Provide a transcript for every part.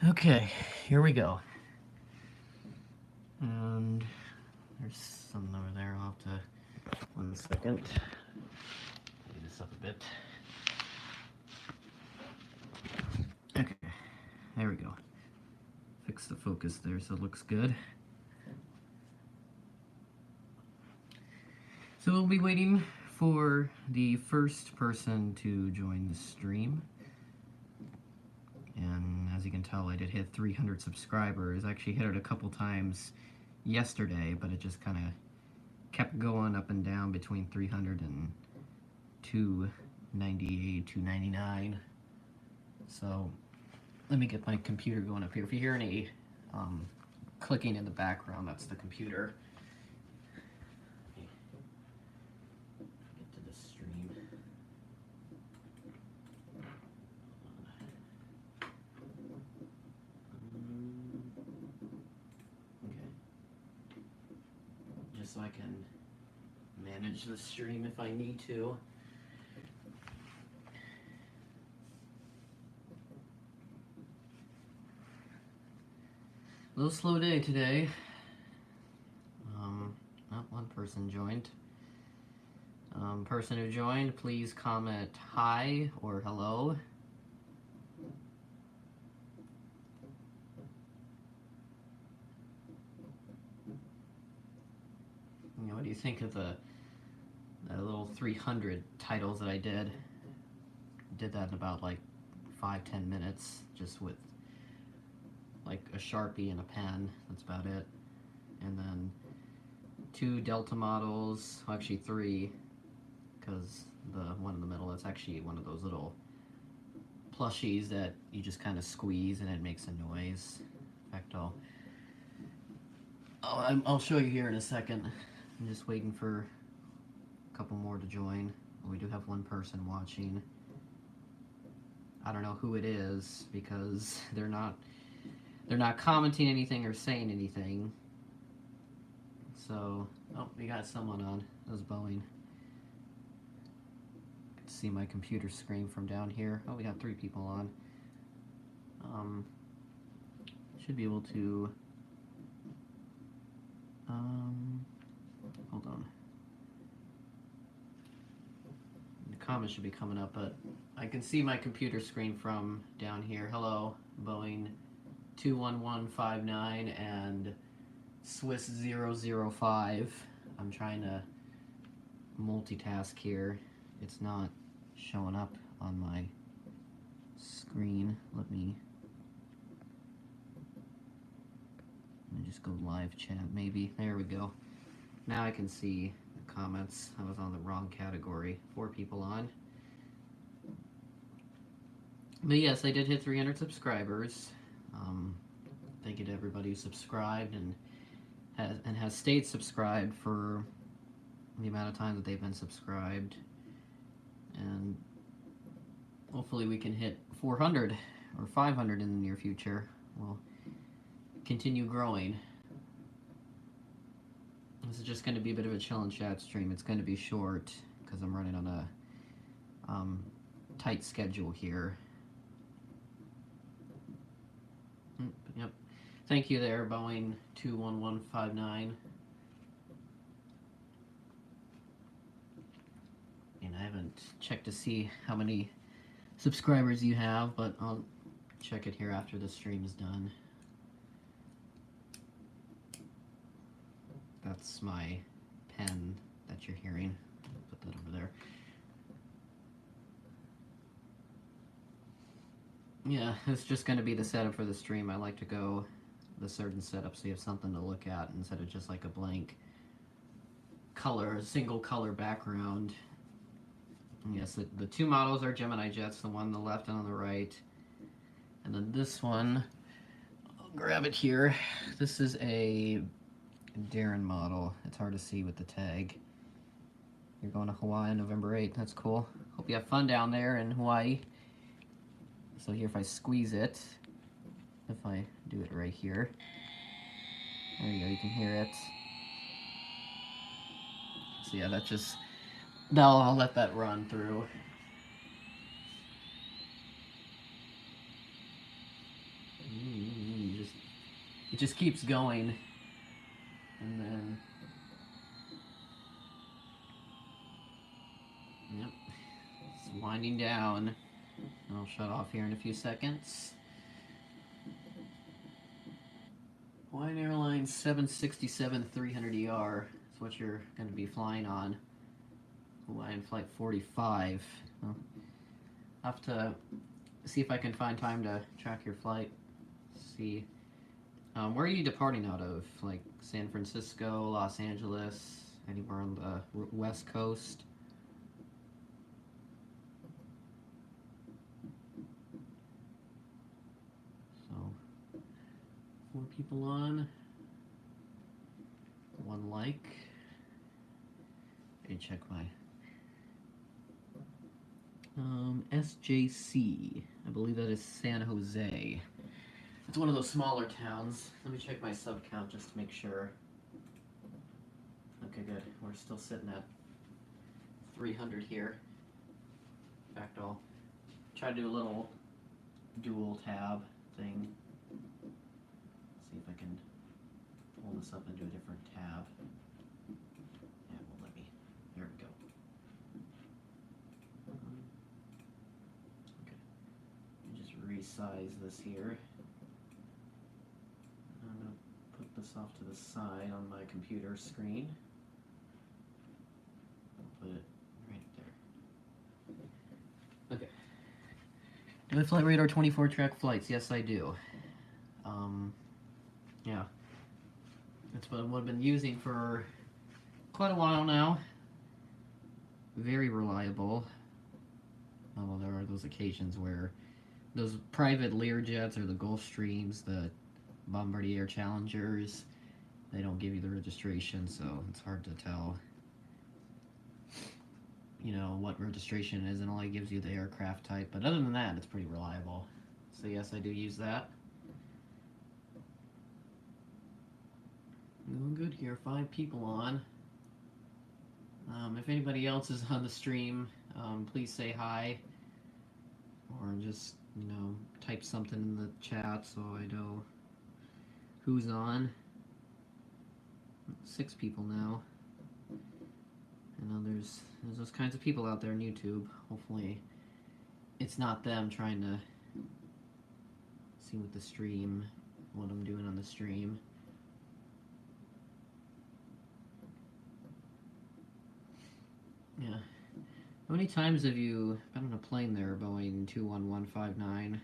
Okay, here we go. And there's something over there. I'll have to. 1 second. Do this up a bit. Okay, there we go. Fix the focus there so it looks good. So we'll be waiting for the first person to join the stream. And as you can tell, I did hit 300 subscribers. I actually hit it a couple times yesterday, but it just kind of kept going up and down between 300 and 298, 299. So let me get my computer going up here. If you hear any clicking in the background, that's the computer. Get to the stream. Okay. Just so I can manage the stream if I need to. A little slow day today. Not one person joined. Person who joined, please comment hi or hello. What do you think of the little 300 titles that I did? Did that in about like 5-10 minutes, just with like a Sharpie and a pen. That's about it. And then 2 Delta models, well, actually 3, because the one in the middle, that's actually one of those little plushies that you just kind of squeeze and it makes a noise. In fact, I'll show you here in a second. I'm just waiting for a couple more to join. We do have one person watching. I don't know who it is because they're not commenting anything or saying anything. So, oh, we got someone on. That was Boeing. You can see my computer screen from down here. Oh, we got 3 people on. Should be able to. Hold on. The comments should be coming up, but I can see my computer screen from down here. Hello, Boeing 21159 and Swiss 005. I'm trying to multitask here. It's not showing up on my screen. Let me just go live chat maybe. There we go. Now I can see the comments. I was on the wrong category. 4 people on. But yes, I did hit 300 subscribers. Thank you to everybody who subscribed and has stayed subscribed for the amount of time that they've been subscribed. And hopefully we can hit 400 or 500 in the near future. We'll continue growing. This is just going to be a bit of a chill and chat stream. It's going to be short because I'm running on a tight schedule here. Yep. Thank you there, Boeing 21159. And I haven't checked to see how many subscribers you have, but I'll check it here after the stream is done. That's my pen that you're hearing. Put that over there. Yeah, it's just going to be the setup for the stream. I like to go the certain setup so you have something to look at instead of just like a blank color, single color background. Yes, the 2 models are Gemini jets, the one on the left and on the right. And then this one, I'll grab it here. This is a Darren model. It's hard to see with the tag. You're going to Hawaii on November 8th. That's cool. Hope you have fun down there in Hawaii. So here, if I squeeze it, if I do it right here, there you go, you can hear it. So yeah, that just, now I'll let that run through. it just keeps going, and then yep, it's winding down. I'll shut off here in a few seconds. Hawaiian Airlines 767-300ER is what you're going to be flying on. Hawaiian Flight 45. Well, I'll have to see if I can find time to track your flight. See. Where are you departing out of? Like San Francisco, Los Angeles, anywhere on the West Coast? So, 4 people on. 1 like. Let me check my SJC. I believe that is San Jose. It's one of those smaller towns. Let me check my sub count just to make sure. Okay, good. We're still sitting at 300 here. In fact, I'll try to do a little dual tab thing. See if I can pull this up into a different tab. Yeah, it won't let me. There we go. Okay. Let me just resize this here. I'm going to put this off to the side on my computer screen. I'll put it right there. Okay. Do I Flight Radar 24 track flights? Yes, I do. Yeah. That's what I've been using for quite a while now. Very reliable. Oh, there are those occasions where those private Learjets or the Gulfstreams, the Bombardier Challengers, they don't give you the registration, so it's hard to tell, you know, what registration is. It only gives you the aircraft type, but other than that, it's pretty reliable. So yes, I do use that. Doing good here. 5 people on. If anybody else is on the stream, please say hi, or just, you know, type something in the chat so I know who's on. 6 people now. I know there's those kinds of people out there on YouTube. Hopefully it's not them trying to see what the stream, what I'm doing on the stream. Yeah. How many times have you been on a plane there, Boeing 21159?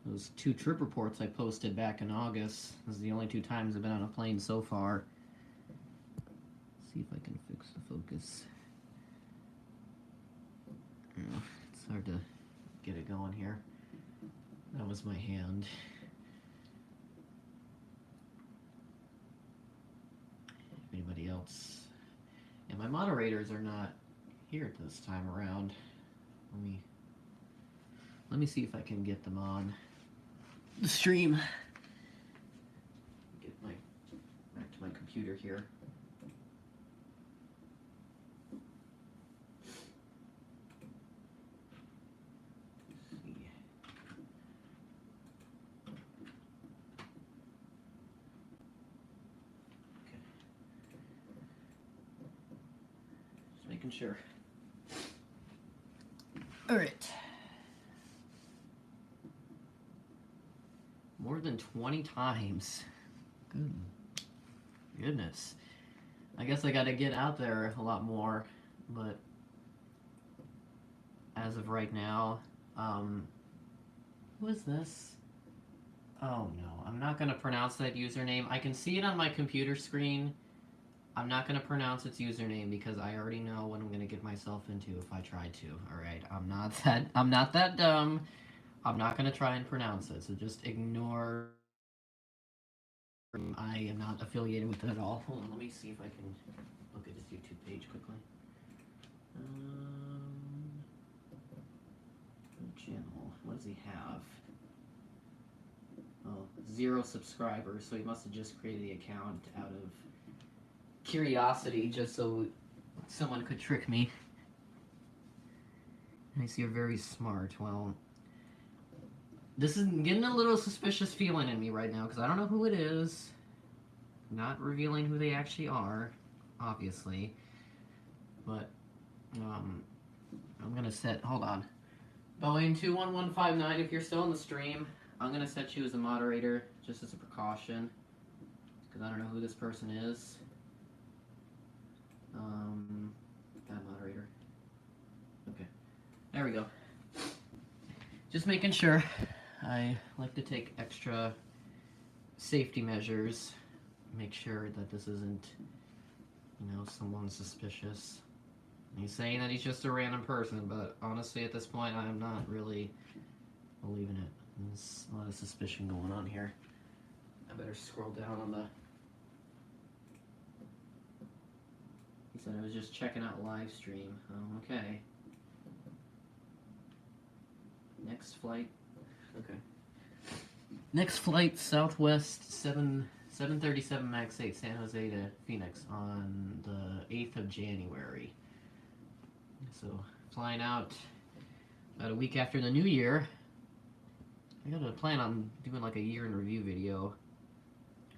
Those 2 trip reports I posted back in August. Those are the only 2 times I've been on a plane so far. Let's see if I can fix the focus. Oh, it's hard to get it going here. That was my hand. Anybody else? Yeah, my moderators are not here this time around. Let me see if I can get them on the stream. Get back to my computer here. Let's see. Okay. Just making sure. All right. More than 20 times. Goodness. I guess I gotta get out there a lot more, but as of right now, who is this? Oh no, I'm not gonna pronounce that username. I can see it on my computer screen. I'm not gonna pronounce its username because I already know what I'm gonna get myself into if I try to. Alright, I'm not that dumb. I'm not gonna try and pronounce it, so just ignore. I am not affiliated with it at all. Hold on, let me see if I can look at his YouTube page quickly. Channel. What does he have? Oh, 0 subscribers, so he must have just created the account out of curiosity, just so someone could trick me. I see you're very smart. Well, This is getting a little suspicious feeling in me right now because I don't know who it is. Not revealing who they actually are, obviously. But I'm gonna set. Hold on. Boeing 21159. If you're still in the stream, I'm gonna set you as a moderator just as a precaution because I don't know who this person is. That moderator. Okay. There we go. Just making sure. I like to take extra safety measures. Make sure that this isn't, someone suspicious. He's saying that he's just a random person, but honestly, at this point, I'm not really believing it. There's a lot of suspicion going on here. I better scroll down on the... He said I was just checking out live stream. Oh, okay. Next flight. Okay. Next flight, Southwest 737 MAX 8, San Jose to Phoenix on the 8th of January. So, flying out about a week after the new year. I gotta plan on doing like a year in review video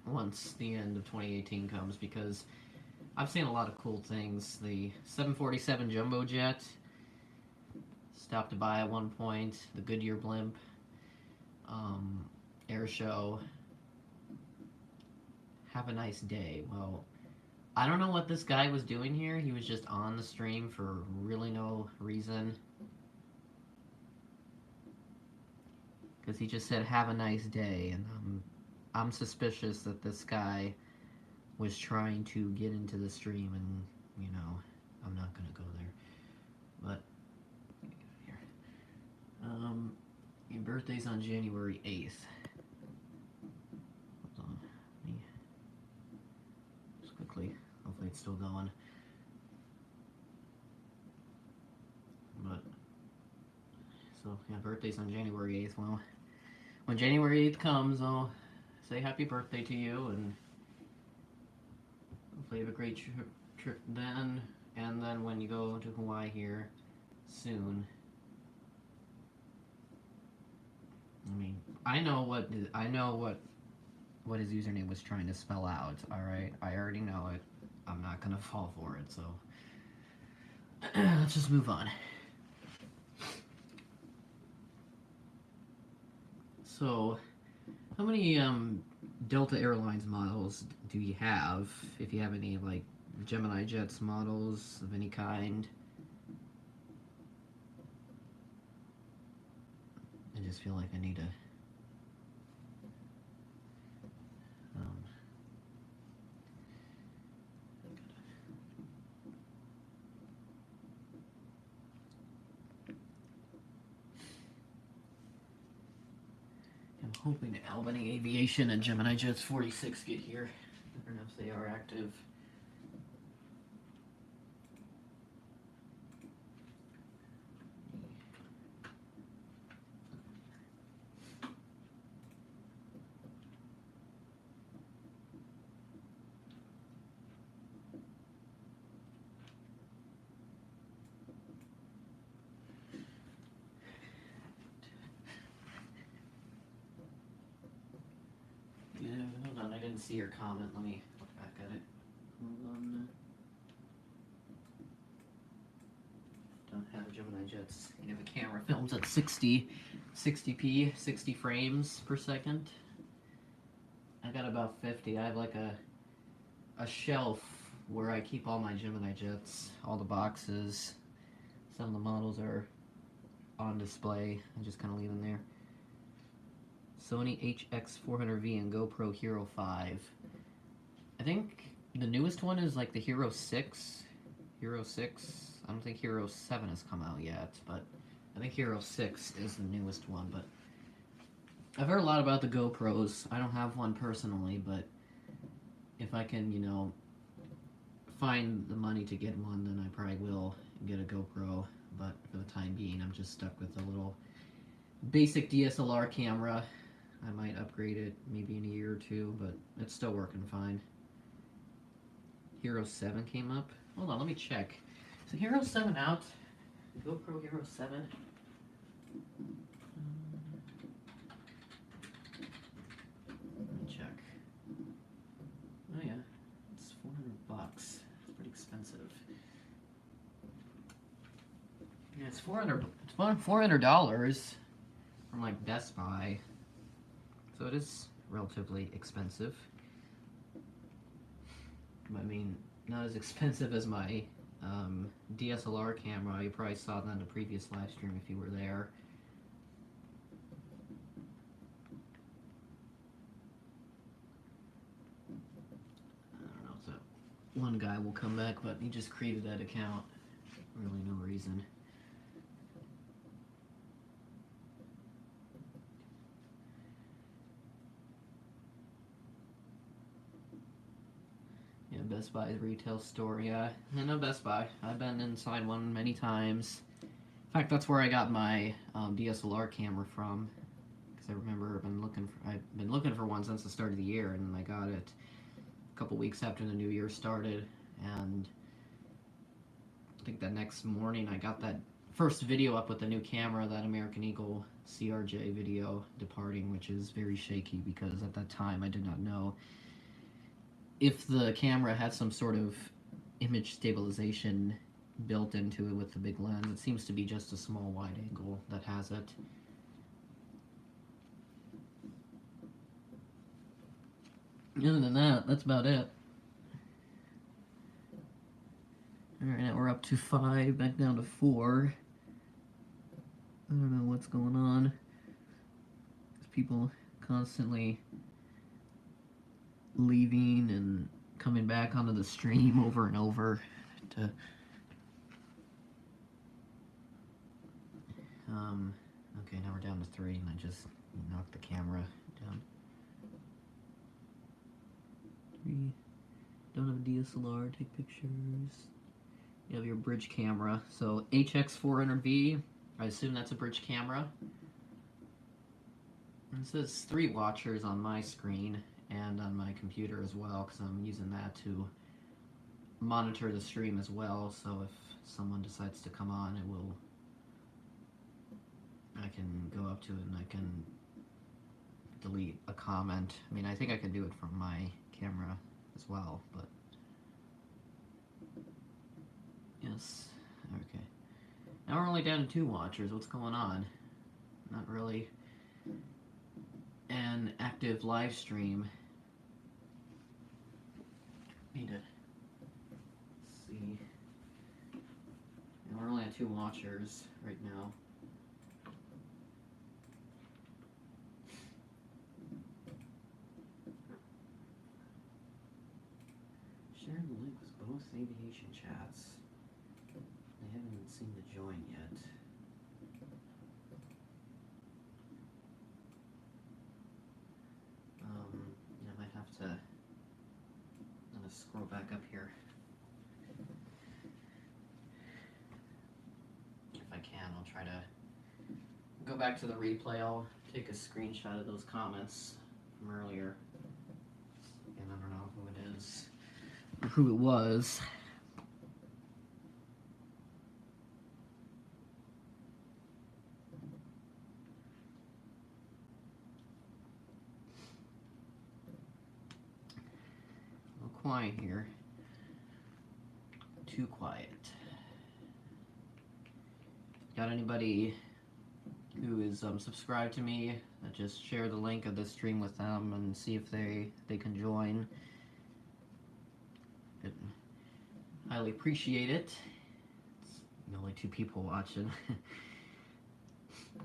once the end of 2018 comes because I've seen a lot of cool things. The 747 jumbo jet, stopped by at one point, the Goodyear blimp, air show. Have a nice day. Well, I don't know what this guy was doing here. He was just on the stream for really no reason. Because he just said, have a nice day. And I'm suspicious that this guy was trying to get into the stream and, I'm not going to go there. But, here. Your birthday's on January 8th. Hold on. Just quickly. Hopefully it's still going. But, so, yeah, birthday's on January 8th. Well, when January 8th comes, I'll say happy birthday to you, and hopefully you have a great trip then, and then when you go to Hawaii here soon. I know what his username was trying to spell out, alright? I already know it. I'm not gonna fall for it, so let's just move on. So, how many Delta Airlines models do you have? If you have any, like, Gemini Jets models of any kind? I just feel like I need to... I'm hoping that Albany Aviation and Gemini Jets 46 get here. I don't know if they are active. Hold on, I didn't see your comment. Let me look back at it. Hold on. Don't have Gemini Jets. You know, the camera films at 60p, 60 frames per second. I got about 50. I have like a shelf where I keep all my Gemini Jets, all the boxes. Some of the models are on display. I just kind of leave them there. Sony HX400V and GoPro Hero 5. I think the newest one is like the Hero 6. Hero 6. I don't think Hero 7 has come out yet, but I think Hero 6 is the newest one. But I've heard a lot about the GoPros. I don't have one personally, but if I can, find the money to get one, then I probably will get a GoPro. But for the time being, I'm just stuck with a little basic DSLR camera. I might upgrade it maybe in a year or two, but it's still working fine. Hero 7 came up. Hold on, let me check. Is the Hero 7 out? GoPro Hero 7? It's $400 from like Best Buy, so it is relatively expensive. I mean, not as expensive as my DSLR camera. You probably saw that in the previous live stream if you were there. I don't know, so one guy will come back, but he just created that account. Really no reason. Yeah, Best Buy's retail store, yeah. I know Best Buy. I've been inside one many times. In fact, that's where I got my DSLR camera from. Because I remember I've been looking for one since the start of the year, and I got it a couple weeks after the new year started. And I think that next morning I got that first video up with the new camera, that American Eagle CRJ video departing, which is very shaky because at that time I did not know if the camera had some sort of image stabilization built into it with the big lens. It seems to be just a small wide angle that has it. Other than that, that's about it. Alright, now we're up to 5, back down to 4. I don't know what's going on. There's people constantly leaving and coming back onto the stream over and over to okay, now we're down to 3 and I just knocked the camera down. 3. Don't have a DSLR, take pictures. You have your bridge camera. So HX400V, I assume that's a bridge camera. And it says 3 watchers on my screen and on my computer as well, because I'm using that to monitor the stream as well. So if someone decides to come on, I can go up to it and I can delete a comment. I mean, I think I can do it from my camera as well, but yes, okay. Now we're only down to 2 watchers. What's going on? Not really an active live stream. Need to see. And we're only at 2 watchers right now. Share the link with both aviation chats. They haven't seemed to join yet. I might have to. I'm gonna scroll back up here. If I can, I'll try to go back to the replay. I'll take a screenshot of those comments from earlier. And I don't know who it is or who it was. A little quiet here. Too quiet. Got anybody who is subscribed to me, just share the link of this stream with them and see if they can join. I'd highly appreciate it. It's only 2 people watching. I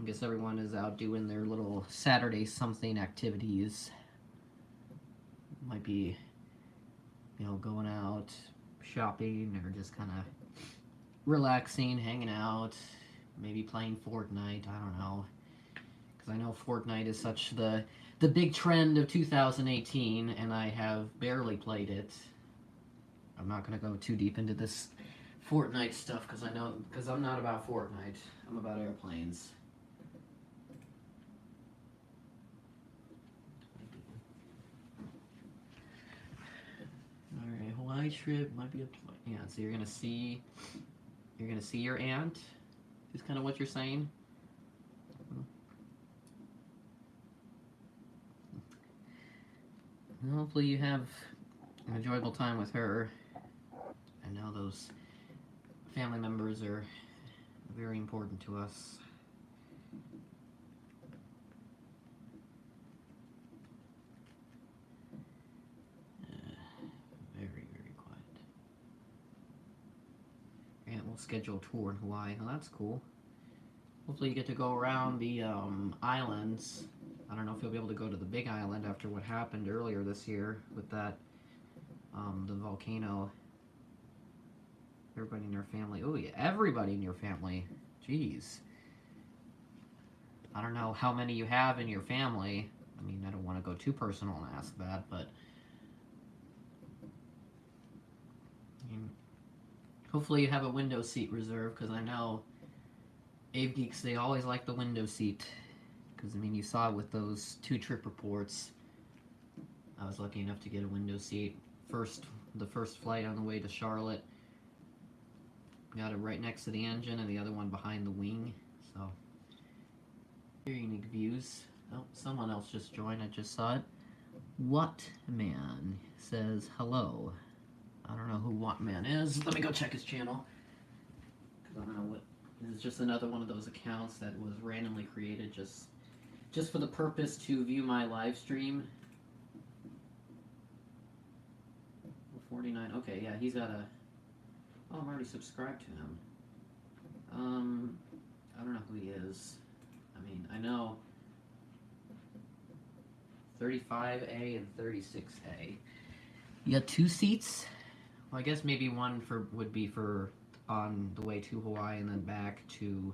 guess everyone is out doing their little Saturday something activities. Might be, going out shopping or just kind of relaxing, hanging out, maybe playing Fortnite. I don't know, because I know Fortnite is such the big trend of 2018, and I have barely played it. I'm not going to go too deep into this Fortnite stuff because I'm not about Fortnite. I'm about airplanes. All right, Hawaii trip might be up to my aunt. So you're gonna see your aunt. Is kind of what you're saying. Hopefully you have an enjoyable time with her. I know those family members are very important to us. Very, very quiet. And we'll schedule a tour in Hawaii. Oh, that's cool. Hopefully you get to go around the islands. I don't know if you'll be able to go to the big island after what happened earlier this year with that, the volcano. Everybody in your family. Oh, yeah, everybody in your family. Jeez. I don't know how many you have in your family. I mean, I don't want to go too personal and ask that, but I mean, hopefully you have a window seat reserved, because I know AveGeeks, they always like the window seat. Because, I mean, you saw it with those 2 trip reports. I was lucky enough to get a window seat. The first flight on the way to Charlotte. Got it right next to the engine, and the other one behind the wing. So, very unique views. Oh, someone else just joined. I just saw it. What Man says hello. I don't know who What Man is. Let me go check his channel. Because I don't know what. This is just another one of those accounts that was randomly created just for the purpose to view my live stream. 49. Okay, yeah, he's got a. Oh, I'm already subscribed to him. I don't know who he is. I mean, I know 35A and 36A. You got 2 seats? Well, I guess maybe one would be for on the way to Hawaii and then back to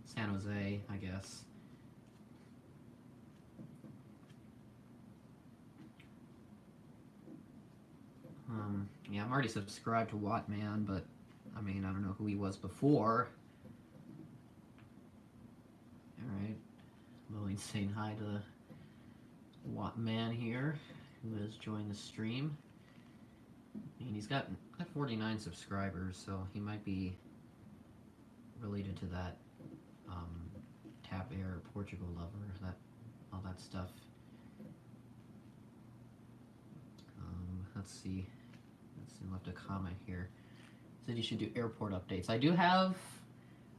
San Jose, I guess. Yeah, I'm already subscribed to Wattman, but I mean, I don't know who he was before. Alright. Lillian's saying hi to Wattman here, who has joined the stream. And he's got 49 subscribers, so he might be related to that Tap Air Portugal lover, all that stuff. Let's see. Left a comment here. Said you should do airport updates. I do have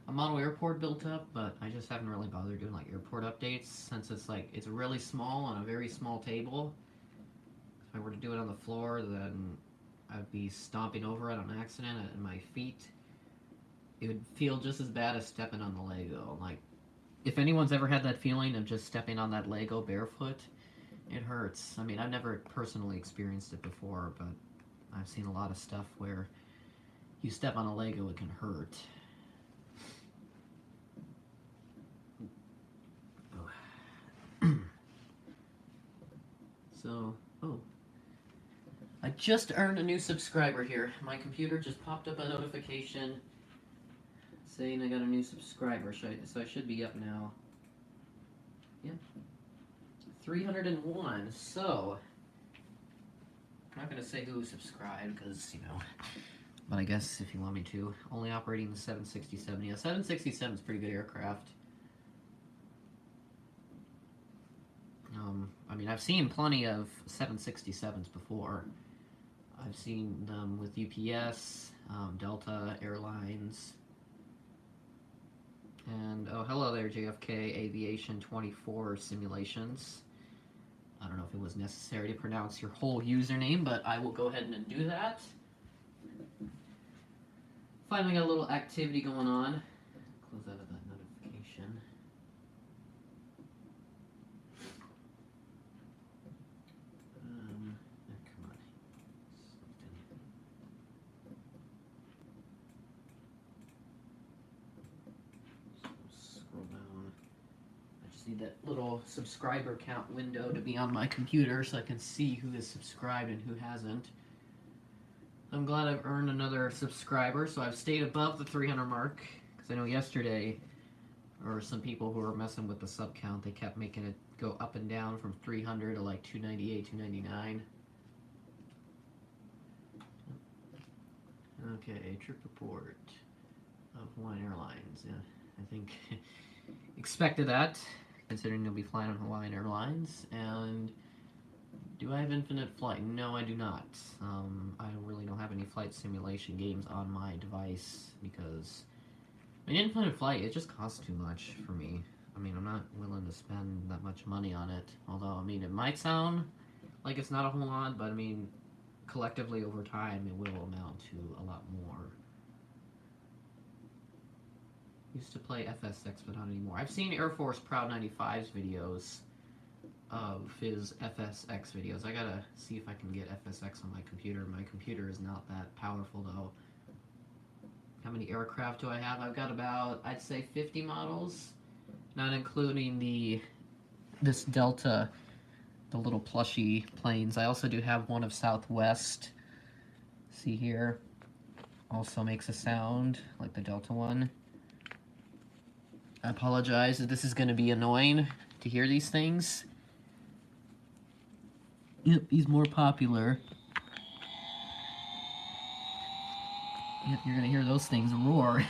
a model airport built up, but I just haven't really bothered doing like airport updates since it's really small on a very small table. If I were to do it on the floor, then I'd be stomping over it on accident and my feet. It would feel just as bad as stepping on the Lego. Like, if anyone's ever had that feeling of just stepping on that Lego barefoot, it hurts. I mean, I've never personally experienced it before, but I've seen a lot of stuff where you step on a Lego, it can hurt. Oh. So, I just earned a new subscriber here. My computer just popped up a notification saying I got a new subscriber, so I should be up now. Yeah. 301, so I'm not going to say who subscribed, because, you know, but I guess if you want me to. Only operating the 767. Yeah, 767 is a pretty good aircraft. I mean, I've seen plenty of 767s before. I've seen them with UPS, Delta Airlines, and, oh, hello there, JFK Aviation 24 Simulations. I don't know if it was necessary to pronounce your whole username, but I will go ahead and do that. Finally got a little activity going on. Close out of that notification. Come on. Scroll down. I just need that little subscriber count window to be on my computer so I can see who is subscribed and who hasn't. I'm glad I've earned another subscriber, so I've stayed above the 300 mark, because I know yesterday, or some people who were messing with the sub count, they kept making it go up and down from 300 to like 298, 299. Okay, trip report of Hawaiian Airlines. Yeah, I think expected that, considering you'll be flying on Hawaiian Airlines. And do I have Infinite Flight? No, I do not. I really don't have any flight simulation games on my device because I mean, Infinite Flight, it just costs too much for me. I mean, I'm not willing to spend that much money on it. Although, I mean, it might sound like it's not a whole lot, but I mean, collectively over time, it will amount to a lot more. Used to play FSX, but not anymore. I've seen Air Force Proud 95's videos of his FSX videos. I gotta see if I can get FSX on my computer. My computer is not that powerful, though. How many aircraft do I have? I've got about, I'd say, 50 models, not including this Delta, the little plushy planes. I also do have one of Southwest. See here, also makes a sound like the Delta one. I apologize if this is going to be annoying to hear these things. Yep, he's more popular. Yep, you're going to hear those things roar.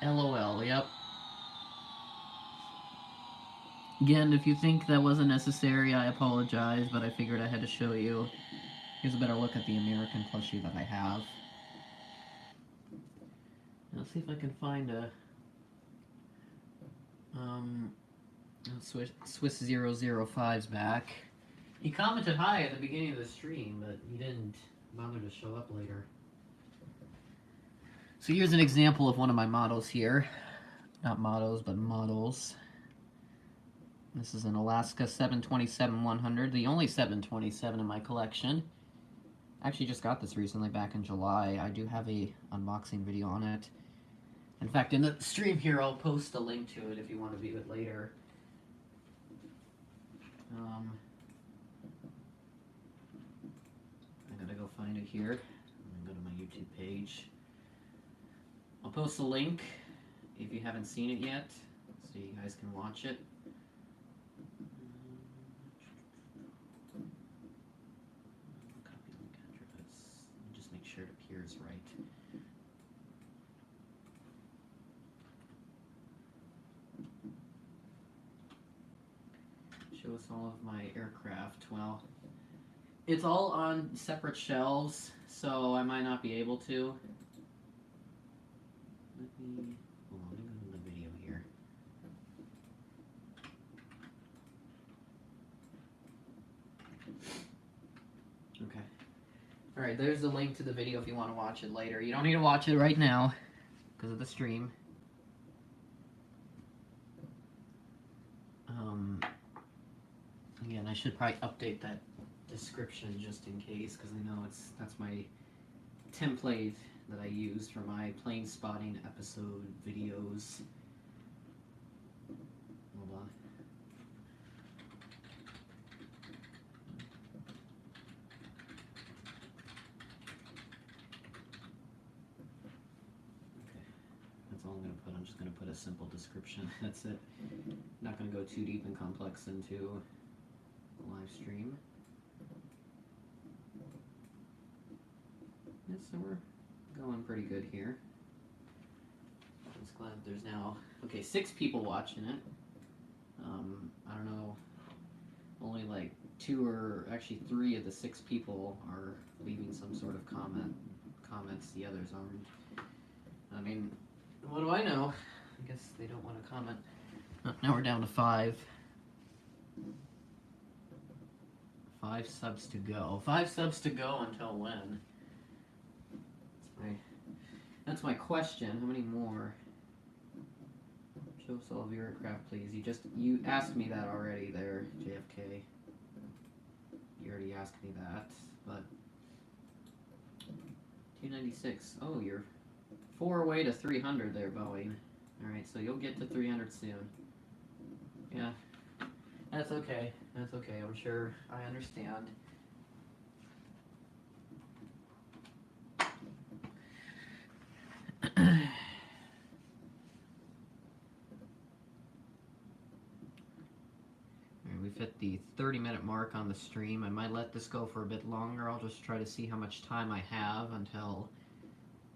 LOL, yep. Again, if you think that wasn't necessary, I apologize, but I figured I had to show you. Here's a better look at the American plushie that I have. Let's see if I can find a Swiss 005's back. He commented hi at the beginning of the stream, but he didn't bother to show up later. So here's an example of one of my models here. Not models, but models. This is an Alaska 727-100, the only 727 in my collection. I actually just got this recently, back in July. I do have a unboxing video on it. In fact, in the stream here, I'll post a link to it if you want to view it later. I gotta go find it here. I'm gonna go to my YouTube page. I'll post a link if you haven't seen it yet, so you guys can watch it. Copy link address. Just make sure it appears right. Show us all of my aircraft. Well, it's all on separate shelves, so I might not be able to. Let me go to the video here. Okay. Alright, there's the link to the video if you want to watch it later. You don't need to watch it right now because of the stream. Again, I should probably update that description just in case, because I know that's my template that I used for my plane spotting episode videos. Hold on. Okay, that's all I'm going to put. I'm just going to put a simple description. That's it. Not going to go too deep and complex into the live stream. Yes, so we're going pretty good here. I'm just glad there's now, 6 people watching it. I don't know, only like 2 or actually 3 of the 6 people are leaving some sort of comments. The others aren't. I mean, what do I know? I guess they don't want to comment. Now we're down to 5. 5 subs to go. 5 subs to go until when? That's my question. How many more? Show us all of your aircraft, please. You asked me that already there, JFK. You already asked me that, but 296. Oh, you're 4 away to 300 there, Boeing. Alright, so you'll get to 300 soon. Yeah. That's okay. That's okay. I'm sure I understand. We've hit the 30-minute mark on the stream. I might let this go for a bit longer. I'll just try to see how much time I have until...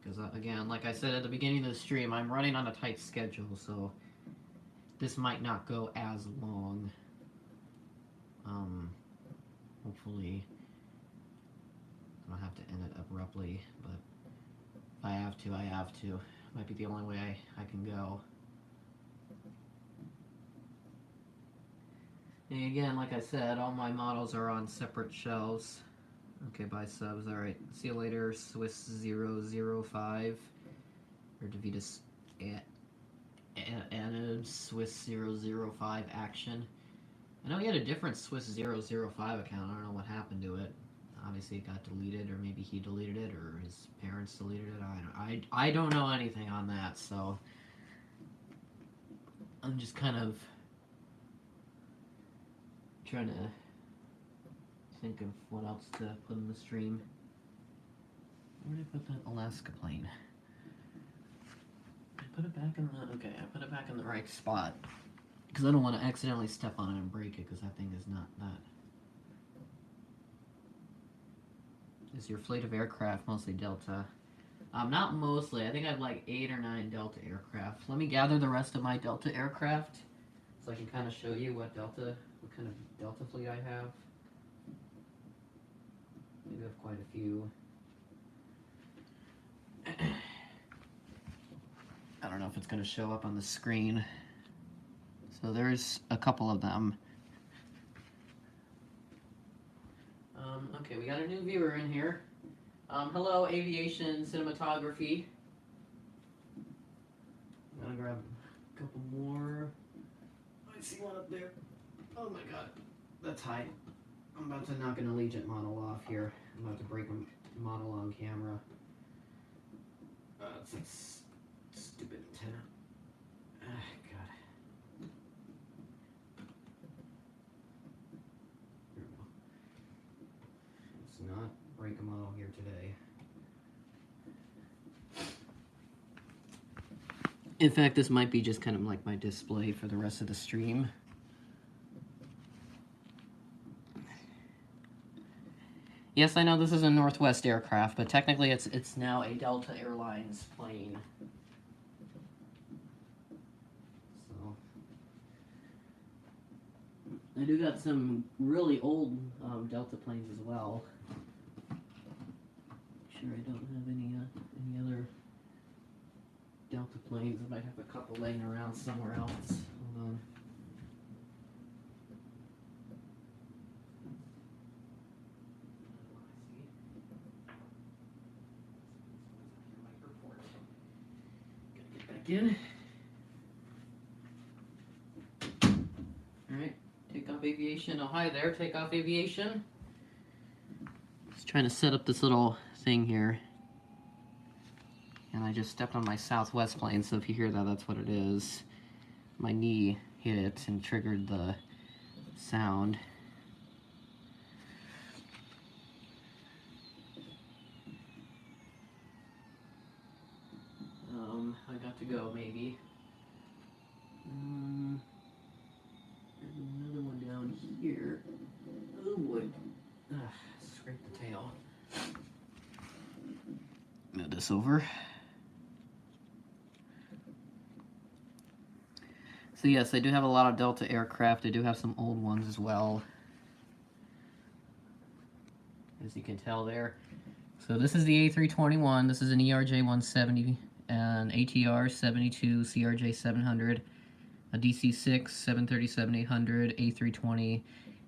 Because, again, like I said at the beginning of the stream, I'm running on a tight schedule, so this might not go as long. Hopefully I don't have to end it abruptly, but if I have to, I have to. Might be the only way I can go. And again, like I said, all my models are on separate shelves. Okay, buy subs. Alright, see you later, Swiss005. Or Davidas and Swiss005 Action. I know he had a different Swiss005 account. I don't know what happened to it. Obviously it got deleted, or maybe he deleted it, or his parents deleted it. I don't know anything on that, so I'm just kind of trying to think of what else to put in the stream. Where did I put that Alaska plane? I put it back in the... Okay, I put it back in the right spot. Because I don't want to accidentally step on it and break it, because that thing is not that... Is your fleet of aircraft mostly Delta? Not mostly. I think I have like 8 or 9 Delta aircraft. Let me gather the rest of my Delta aircraft so I can kind of show you what kind of Delta fleet I have. Maybe I have quite a few. I don't know if it's going to show up on the screen. So there's a couple of them. Okay, we got a new viewer in here. Hello, Aviation Cinematography. I'm gonna grab a couple more. I see one up there. Oh my god, that's high. I'm about to knock an Allegiant model off here. I'm about to break a model on camera. It's like stupid antenna. God. There we go. Let's not break a model here today. In fact, this might be just kind of like my display for the rest of the stream. Yes, I know this is a Northwest aircraft, but technically it's now a Delta Airlines plane. So I do got some really old Delta planes as well. Sure, I don't have any other Delta planes. I might have a couple laying around somewhere else. Hold on. Again. Alright, Takeoff Aviation. Oh, hi there, Takeoff Aviation. Just trying to set up this little thing here. And I just stepped on my Southwest plane, so if you hear that, that's what it is. My knee hit it and triggered the sound. I got to go, maybe. There's another one down here. Oh boy. Scrape the tail. Move this over. So yes, I do have a lot of Delta aircraft. I do have some old ones as well. As you can tell there. So this is the A321. This is an ERJ-170. An ATR 72, CRJ 700, a DC-6, 737-800, A320,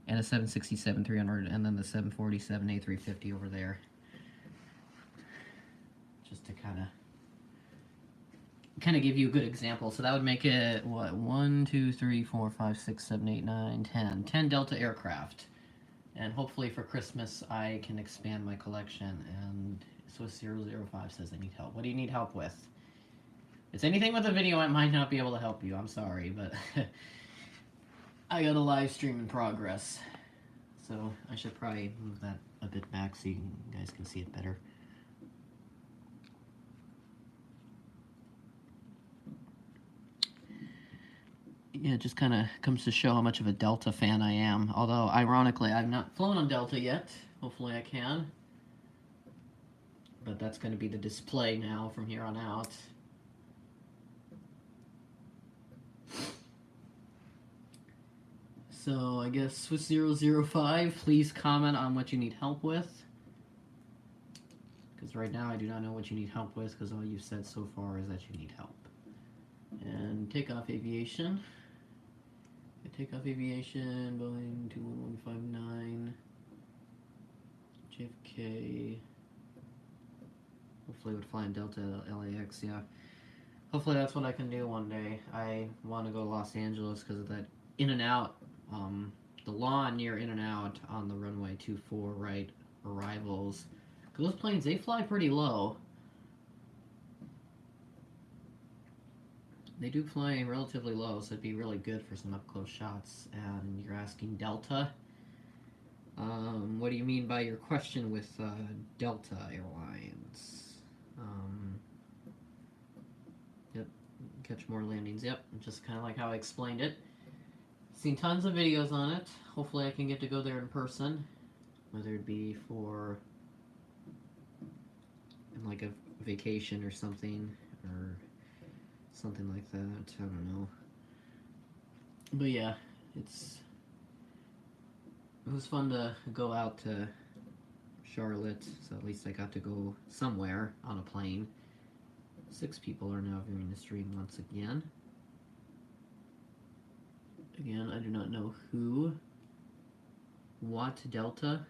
and a 767-300, and then the 747 A350 over there. Just to kind of give you a good example. So that would make it, what, 1, 2, 3, 4, 5, 6, 7, 8, 9, 10. 10 Delta aircraft. And hopefully for Christmas I can expand my collection. And Swiss005 says I need help. What do you need help with? If it's anything with the video, I might not be able to help you. I'm sorry, but I got a live stream in progress. So I should probably move that a bit back so you guys can see it better. Yeah, it just kind of comes to show how much of a Delta fan I am. Although, ironically, I've not flown on Delta yet. Hopefully I can. But that's going to be the display now from here on out. So I guess Swiss005, please comment on what you need help with. Because right now I do not know what you need help with, because all you've said so far is that you need help. And Takeoff Aviation. Takeoff Aviation, Boeing 21159, JFK. Hopefully it would fly in Delta LAX, yeah. Hopefully that's what I can do one day. I want to go to Los Angeles because of that In-N-Out, the lawn near In-N-Out on the runway 24, right, arrivals. Because those planes, they fly pretty low. They do fly relatively low, so it'd be really good for some up-close shots. And you're asking Delta? What do you mean by your question with Delta Airlines? Yep, catch more landings. Yep, just kind of like how I explained it. Seen tons of videos on it. Hopefully I can get to go there in person, whether it be for like a vacation or something, or something like that. I don't know. But yeah, it was fun to go out to Charlotte, so at least I got to go somewhere on a plane. 6 people are now viewing the stream once again. Again, I do not know who. What Delta?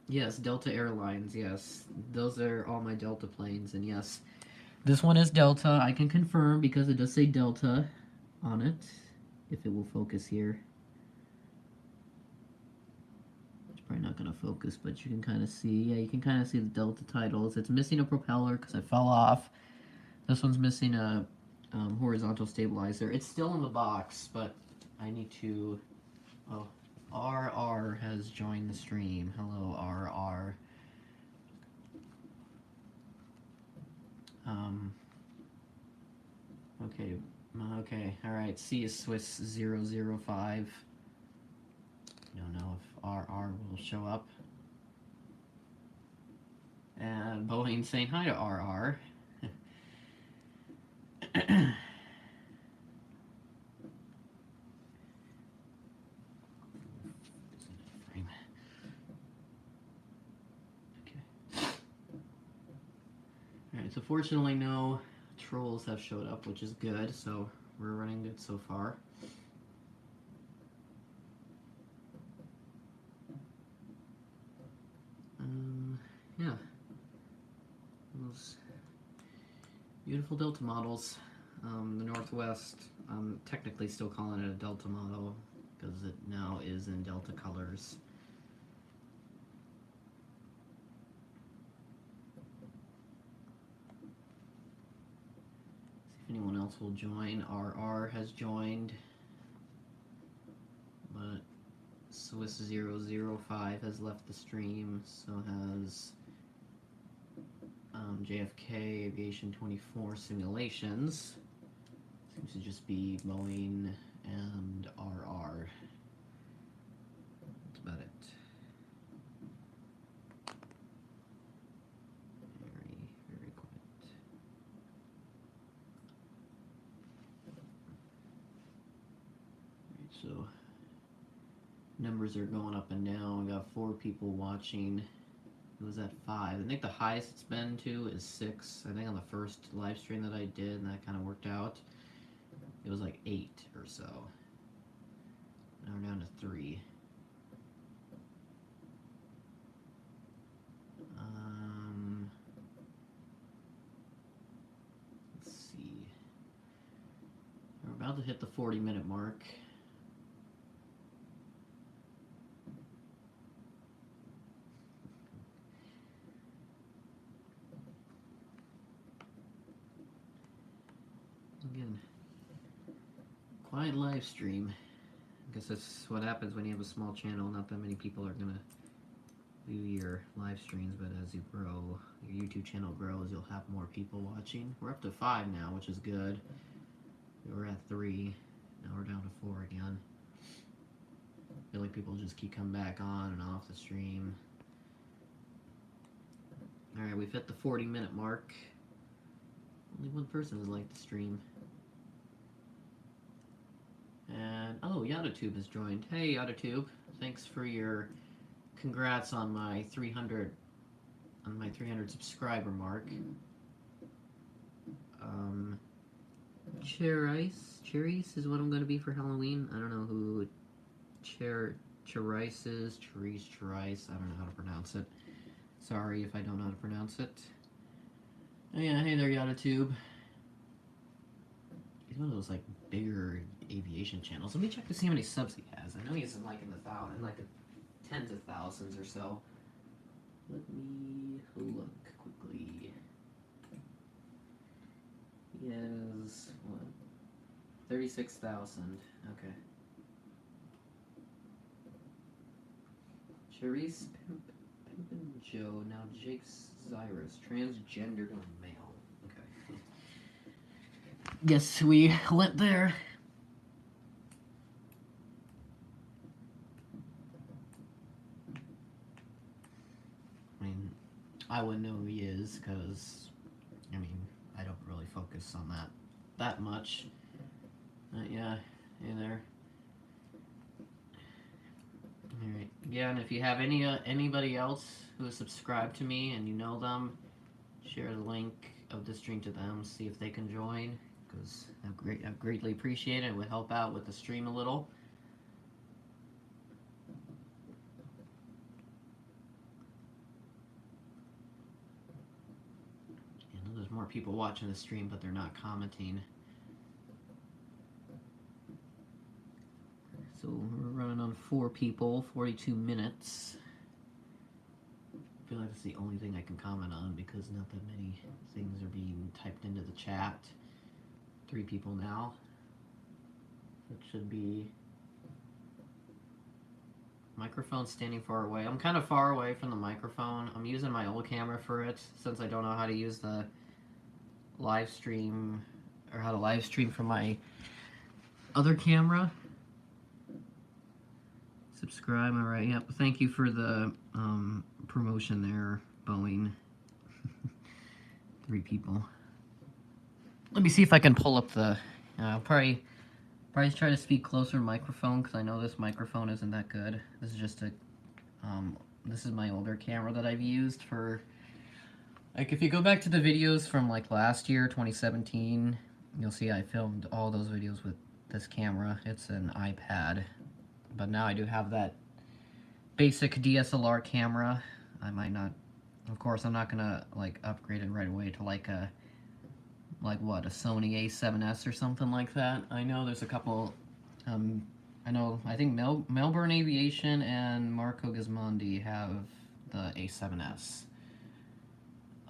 Yes, Delta Airlines, yes. Those are all my Delta planes, and yes. This one is Delta, I can confirm, because it does say Delta on it. If it will focus here. It's probably not going to focus, but you can kind of see. Yeah, you can kind of see the Delta titles. It's missing a propeller because it fell off. This one's missing a horizontal stabilizer. It's still in the box, but I need to... Oh, RR has joined the stream. Hello, RR. Okay, alright, C is Swiss005. Don't know if RR will show up. And Boeing saying hi to RR. Alright, so fortunately no trolls have showed up, which is good, so we're running good so far. Yeah. Those beautiful Delta models. The Northwest, I'm technically still calling it a Delta model, because it now is in Delta colors. See if anyone else will join. RR has joined, but Swiss005 has left the stream, so has JFK Aviation 24 Simulations. Seems to just be Boeing and RR. That's about it. Very, very quiet. Alright, so numbers are going up and down. We got 4 people watching. It was at 5. I think the highest it's been to is 6. I think on the first live stream that I did, and that kind of worked out. It was like 8 or so. Now we're down to 3. Let's see. We're about to hit the 40-minute mark. Again, quiet live stream. I guess that's what happens when you have a small channel. Not that many people are gonna view your live streams, but as you grow, your YouTube channel grows, you'll have more people watching. We're up to 5 now, which is good. We were at 3. Now we're down to 4 again. I feel like people just keep coming back on and off the stream. Alright, we've hit the 40-minute mark. Only one person has liked the stream. And And oh, YadaTube has joined. Hey, YadaTube, thanks for your congrats on my 300 subscriber mark. Cherries is what I'm gonna be for Halloween. I don't know who Cherice is. Cherice. I don't know how to pronounce it. Sorry if I don't know how to pronounce it. Oh yeah, hey there, YadaTube. He's one of those like bigger aviation channels. Let me check to see how many subs he has. I know he's in like the tens of thousands or so. Let me look quickly. He has what? 36,000. Okay. Charisse Pimpin Joe. Now Jake Cyrus, transgender male. Okay. Guess we went there. I mean, I wouldn't know who he is because, I mean, I don't really focus on that much. Yeah, hey there. Alright, yeah, and if you have anybody else who is subscribed to me and you know them, share the link of the stream to them, see if they can join, because I'd greatly appreciate it. It would help out with the stream a little. I know there's more people watching the stream, but they're not commenting. So we're running on 4 people, 42 minutes. I feel like that's the only thing I can comment on because not that many things are being typed into the chat. 3 people now. It should be microphone standing far away. I'm kind of far away from the microphone. I'm using my old camera for it since I don't know how to use the live stream or how to live stream from my other camera. Subscribe, alright, yep. Thank you for the promotion there, Boeing. 3 people. Let me see if I can pull up the... I'll probably try to speak closer to the microphone because I know this microphone isn't that good. This is just a... this is my older camera that I've used for... Like, if you go back to the videos from, like, last year, 2017, you'll see I filmed all those videos with this camera. It's an iPad. But now I do have that basic DSLR camera. I might not, of course, I'm not gonna like upgrade it right away to like a Sony A7S or something like that. I know there's a couple, I think Melbourne Aviation and Marco Gismondi have the A7S.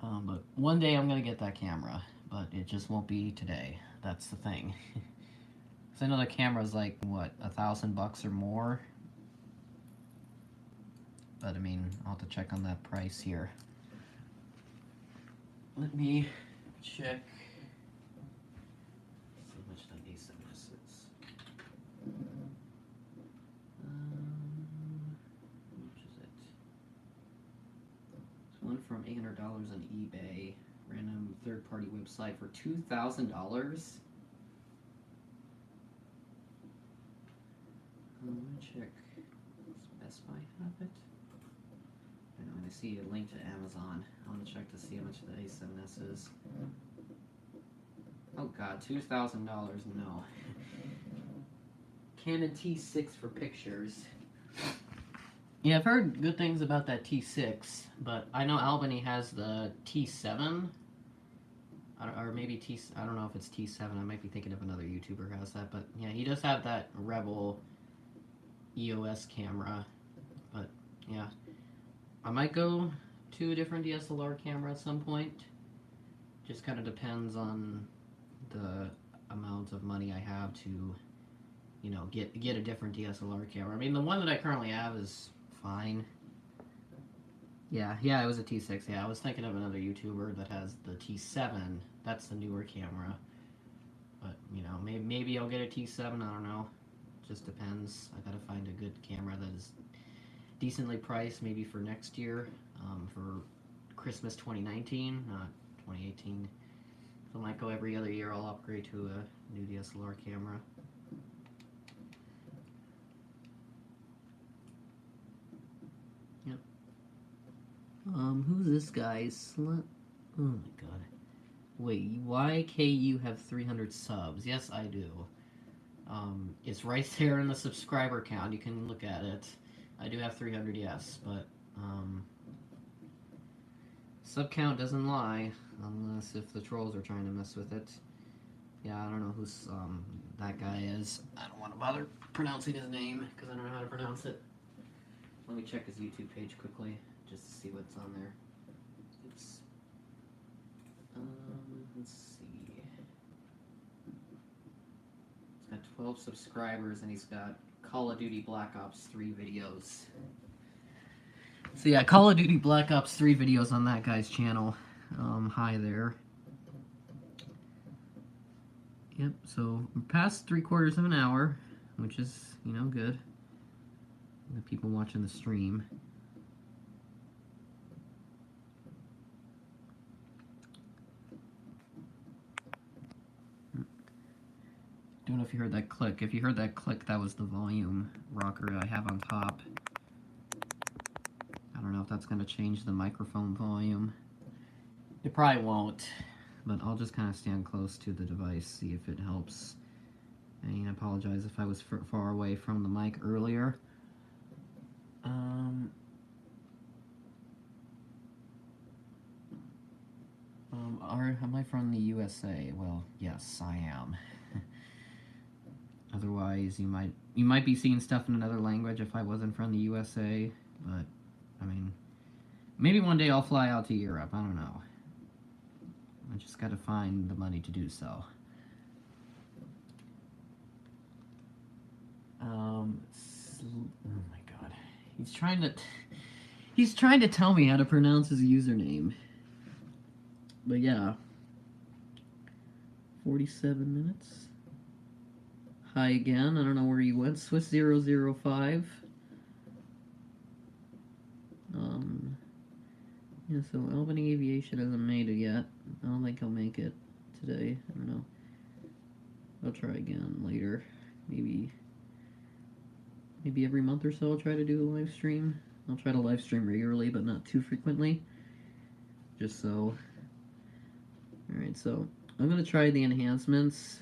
But one day I'm gonna get that camera, but it just won't be today. That's the thing. I know the camera's like, what, $1,000 or more? But I mean, I'll have to check on that price here. Let me check. See how much that A7S is. How much is it? It's one from $800 on eBay. Random third-party website for $2,000. Let me check. Does Best Buy have it? I know, when I see a link to Amazon, I want to check to see how much the A7S is. Oh god, $2,000, no. Canon T6 for pictures. Yeah, I've heard good things about that T6, but I know Albany has the T7. Or maybe I don't know if it's T7, I might be thinking of another YouTuber who has that, but yeah, he does have that Rebel EOS camera, but yeah, I might go to a different DSLR camera at some point. Just kind of depends on the amount of money I have to, you know, get a different DSLR camera. I mean, the one that I currently have is fine. Yeah, it was a T6. Yeah, I was thinking of another YouTuber that has the T7. That's the newer camera. But, you know, maybe I'll get a T7. I don't know. Just depends. I gotta find a good camera that is decently priced, maybe for next year, for Christmas 2019, not 2018. So I might go every other year. I'll upgrade to a new DSLR camera. Who's this guy? Oh my god. Wait, why KU have 300 subs? Yes, I do. It's right there in the subscriber count. You can look at it. I do have 300, yes, but, sub count doesn't lie, unless if the trolls are trying to mess with it. Yeah, I don't know who's, that guy is. I don't want to bother pronouncing his name, because I don't know how to pronounce it. Let me check his YouTube page quickly, just to see what's on there. It's, let's see. He's got 12 subscribers, and he's got Call of Duty Black Ops 3 videos. So yeah, Call of Duty Black Ops 3 videos on that guy's channel. Hi there. Yep, so we're past 3/4 of an hour, which is, you know, good. The people watching the stream. Don't know if you heard that click. If you heard that click, that was the volume rocker I have on top. I don't know if that's going to change the microphone volume. It probably won't, but I'll just kind of stand close to the device, see if it helps. And I apologize if I was far away from the mic earlier. Am I from the USA? Well, yes, I am. Otherwise, you might be seeing stuff in another language if I wasn't from the USA, but, I mean, maybe one day I'll fly out to Europe, I don't know. I just gotta find the money to do so. Oh my god. He's trying to tell me how to pronounce his username. But yeah. 47 minutes. Hi again. I don't know where you went. Swiss005. Yeah, so Albany Aviation hasn't made it yet. I don't think he'll make it today. I don't know. I'll try again later. Maybe every month or so I'll try to do a live stream. I'll try to live stream regularly, but not too frequently. Just so. Alright, so I'm going to try the enhancements.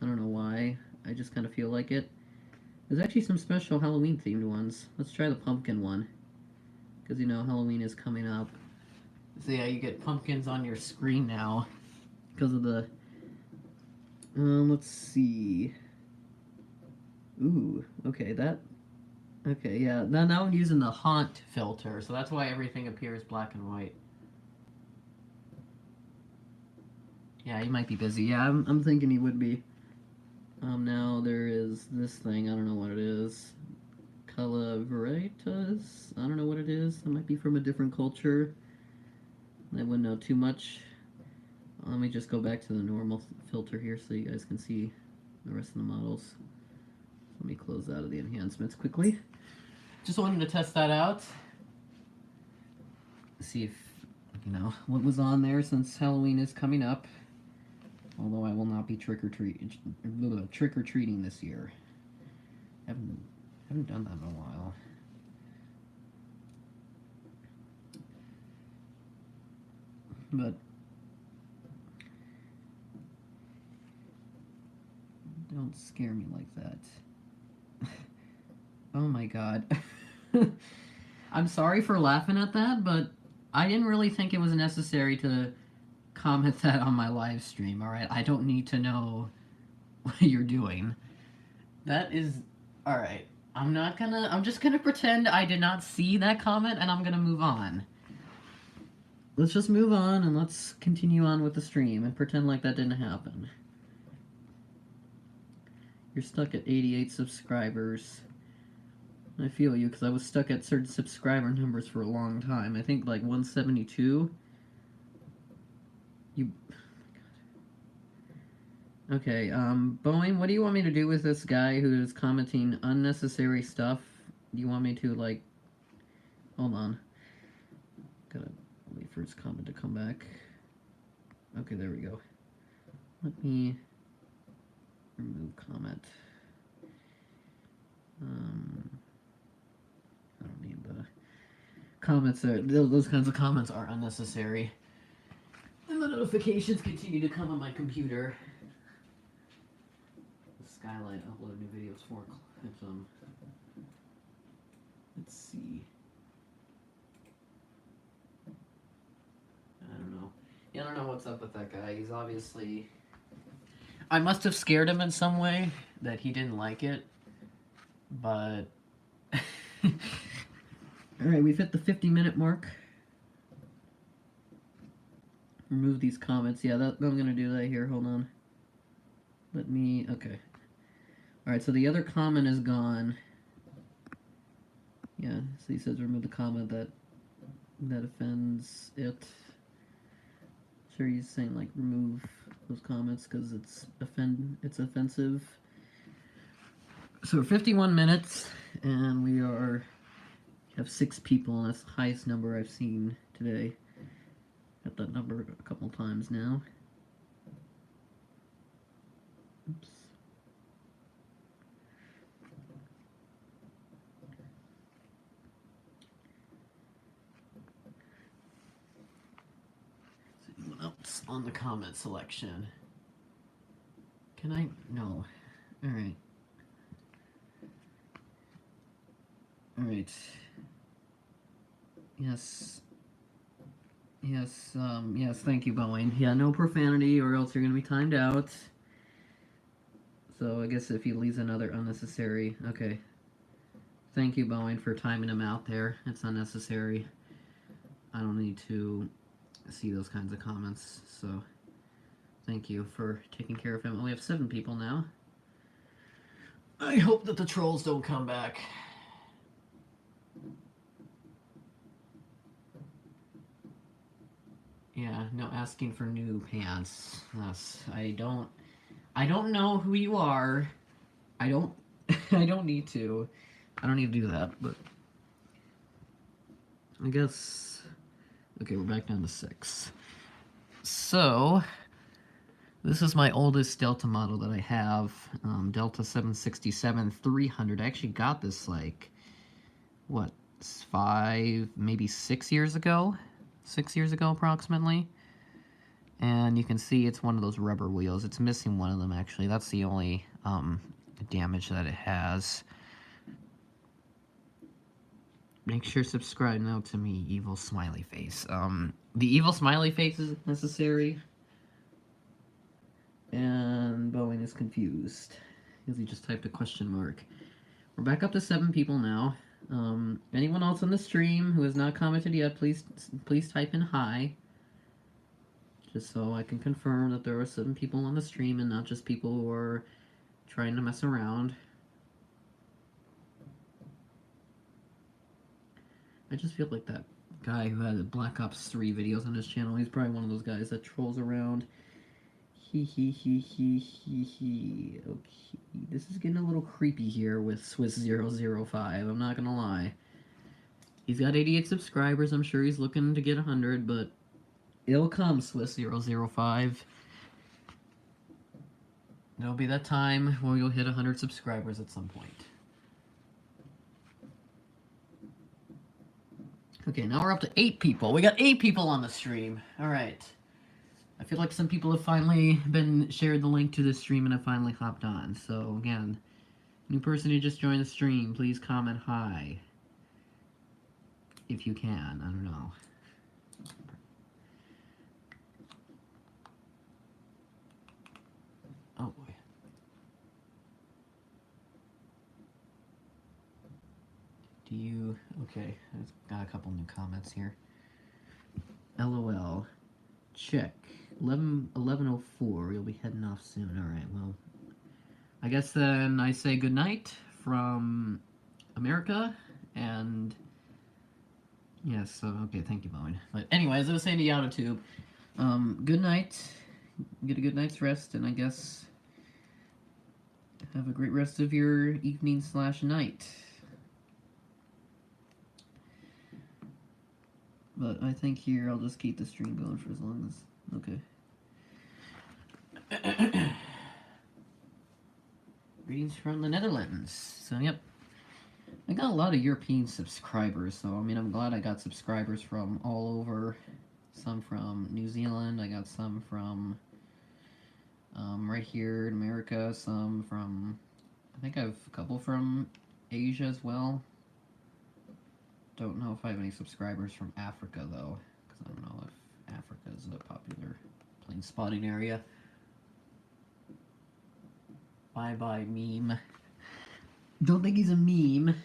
I don't know why. I just kind of feel like it. There's actually some special Halloween themed ones. Let's try the pumpkin one. Because, you know, Halloween is coming up. So yeah, you get pumpkins on your screen now. Because of the... let's see... Ooh, okay, that... Okay, yeah, now I'm using the haunt filter, so that's why everything appears black and white. Yeah, he might be busy. Yeah, I'm thinking he would be. Now there is this thing, I don't know what it is. Calaveritas? I don't know what it is. It might be from a different culture. I wouldn't know too much. Let me just go back to the normal filter here so you guys can see the rest of the models. Let me close out of the enhancements quickly. Just wanted to test that out. See if, you know, what was on there since Halloween is coming up. Although I will not be trick-or-treating this year. Haven't done that in a while. But don't scare me like that. Oh my god. I'm sorry for laughing at that, but I didn't really think it was necessary to comment that on my live stream, alright? I don't need to know what you're doing. That is... Alright. I'm just gonna pretend I did not see that comment, and I'm gonna move on. Let's just move on, and let's continue on with the stream, and pretend like that didn't happen. You're stuck at 88 subscribers. I feel you, because I was stuck at certain subscriber numbers for a long time. I think, like, 172. You... Okay, Boeing, what do you want me to do with this guy who's commenting unnecessary stuff? Do you want me to, like... Hold on. Gotta wait for his comment to come back. Okay, there we go. Let me... remove comment. I don't need the comments are those kinds of comments are unnecessary. And the notifications continue to come on my computer. The Skylight upload new videos for it's let's see. I don't know. Yeah, I don't know what's up with that guy. He's obviously I must have scared him in some way that he didn't like it. But alright, we've hit the 50-minute mark. Remove these comments. Yeah, I'm gonna do that here. Hold on. Let me. Okay. Alright, so the other comment is gone. Yeah, so he says remove the comment that offends it. Sure, he's saying like remove those comments because it's offensive. So we're 51 minutes, and we have 6 people, and that's the highest number I've seen today. Got that number a couple times now. Oops. Is anyone else on the comment selection? Can I? No. Alright. Alright. Yes. Yes, yes, thank you, Boeing. Yeah, no profanity or else you're gonna be timed out. So I guess if he leaves another unnecessary... Okay. Thank you, Boeing, for timing him out there. It's unnecessary. I don't need to see those kinds of comments, so... Thank you for taking care of him. We have 7 people now. I hope that the trolls don't come back. Yeah, no asking for new pants. Yes, I don't know who you are. I don't I don't need to. I don't need to do that, but I guess okay, we're back down to 6. So this is my oldest Delta model that I have, Delta 767-300. I actually got this like what, 5, maybe 6 years ago? 6 years ago, approximately. And you can see it's one of those rubber wheels. It's missing one of them, actually. That's the only damage that it has. Make sure to subscribe now to me, evil smiley face. The evil smiley face is necessary. And Boeing is confused because he just typed a question mark. We're back up to 7 people now. Anyone else on the stream who has not commented yet, please type in hi. Just so I can confirm that there are 7 people on the stream and not just people who are trying to mess around. I just feel like that guy who had Black Ops 3 videos on his channel, he's probably one of those guys that trolls around. Okay, this is getting a little creepy here with Swiss005, I'm not gonna lie. He's got 88 subscribers, I'm sure he's looking to get 100, but it'll come, Swiss005. There'll be that time where you'll hit 100 subscribers at some point. Okay, now we're up to 8 people. We got 8 people on the stream. Alright. I feel like some people have finally shared the link to this stream and have finally hopped on. So, again, new person who just joined the stream, please comment hi. If you can, I don't know. Oh boy. Do you... Okay, I've got a couple new comments here. LOL. Check. 11:04. You'll be heading off soon. Alright, well... I guess then I say goodnight from America, and... Yes, so, okay, thank you, Bowen. But anyway, as I was saying to YadoTube, good night. Get a good night's rest, and I guess have a great rest of your evening/night. But I think here I'll just keep the stream going for as long as... Okay. Greetings from the Netherlands. So, yep. I got a lot of European subscribers, so I mean, I'm glad I got subscribers from all over. Some from New Zealand, I got some from right here in America, some from, I think I have a couple from Asia as well. Don't know if I have any subscribers from Africa though, because I don't know if Africa is a popular plane spotting area. Bye bye meme. Don't think he's a meme.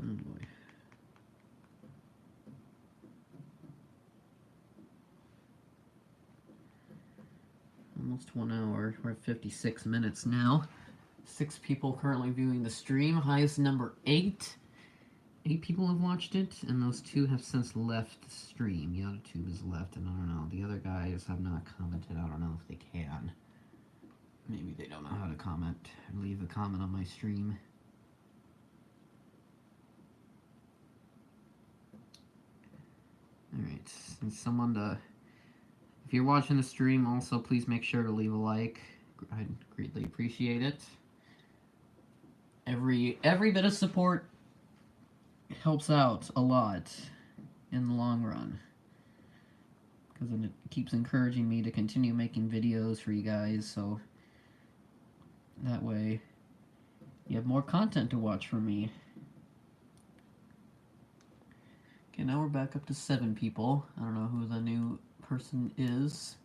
Oh boy. Almost 1 hour. We're at 56 minutes now. 6 people currently viewing the stream. Highest number 8. 8 people have watched it, and those 2 have since left the stream. The other 2 is left, and I don't know. The other guys have not commented. I don't know if they can. Maybe they don't know how to comment or leave a comment on my stream. Alright, and someone to... If you're watching the stream, also please make sure to leave a like. I'd greatly appreciate it. Every bit of support helps out a lot in the long run, because it keeps encouraging me to continue making videos for you guys, so that way you have more content to watch from me. Okay, now we're back up to 7 people. I don't know who the new person is.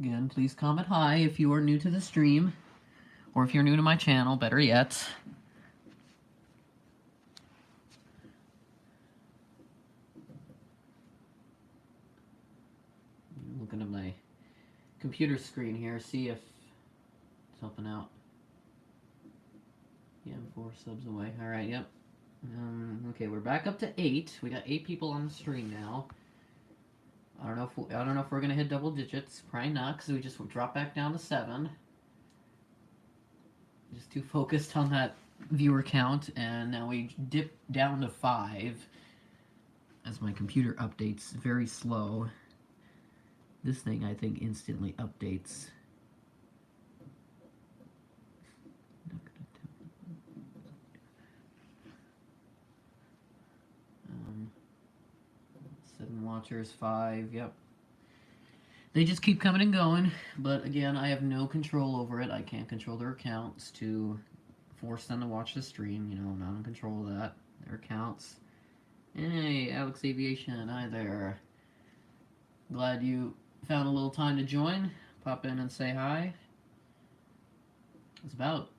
Again, please comment hi if you are new to the stream, or if you're new to my channel, better yet. I'm looking at my computer screen here, see if it's helping out. Yeah, I'm 4 subs away. Alright, yep. Okay, we're back up to 8. We got 8 people on the stream now. I don't know if we're gonna hit double digits. Probably not, because we just dropped back down to 7. Just too focused on that viewer count, and now we dip down to 5 as my computer updates very slow. This thing, I think, instantly updates. Seven watchers, 5, yep. They just keep coming and going, but again, I have no control over it. I can't control their accounts to force them to watch the stream. You know, I'm not in control of that. Their accounts. Hey, Alex Aviation, hi there. Glad you found a little time to join. Pop in and say hi. It's about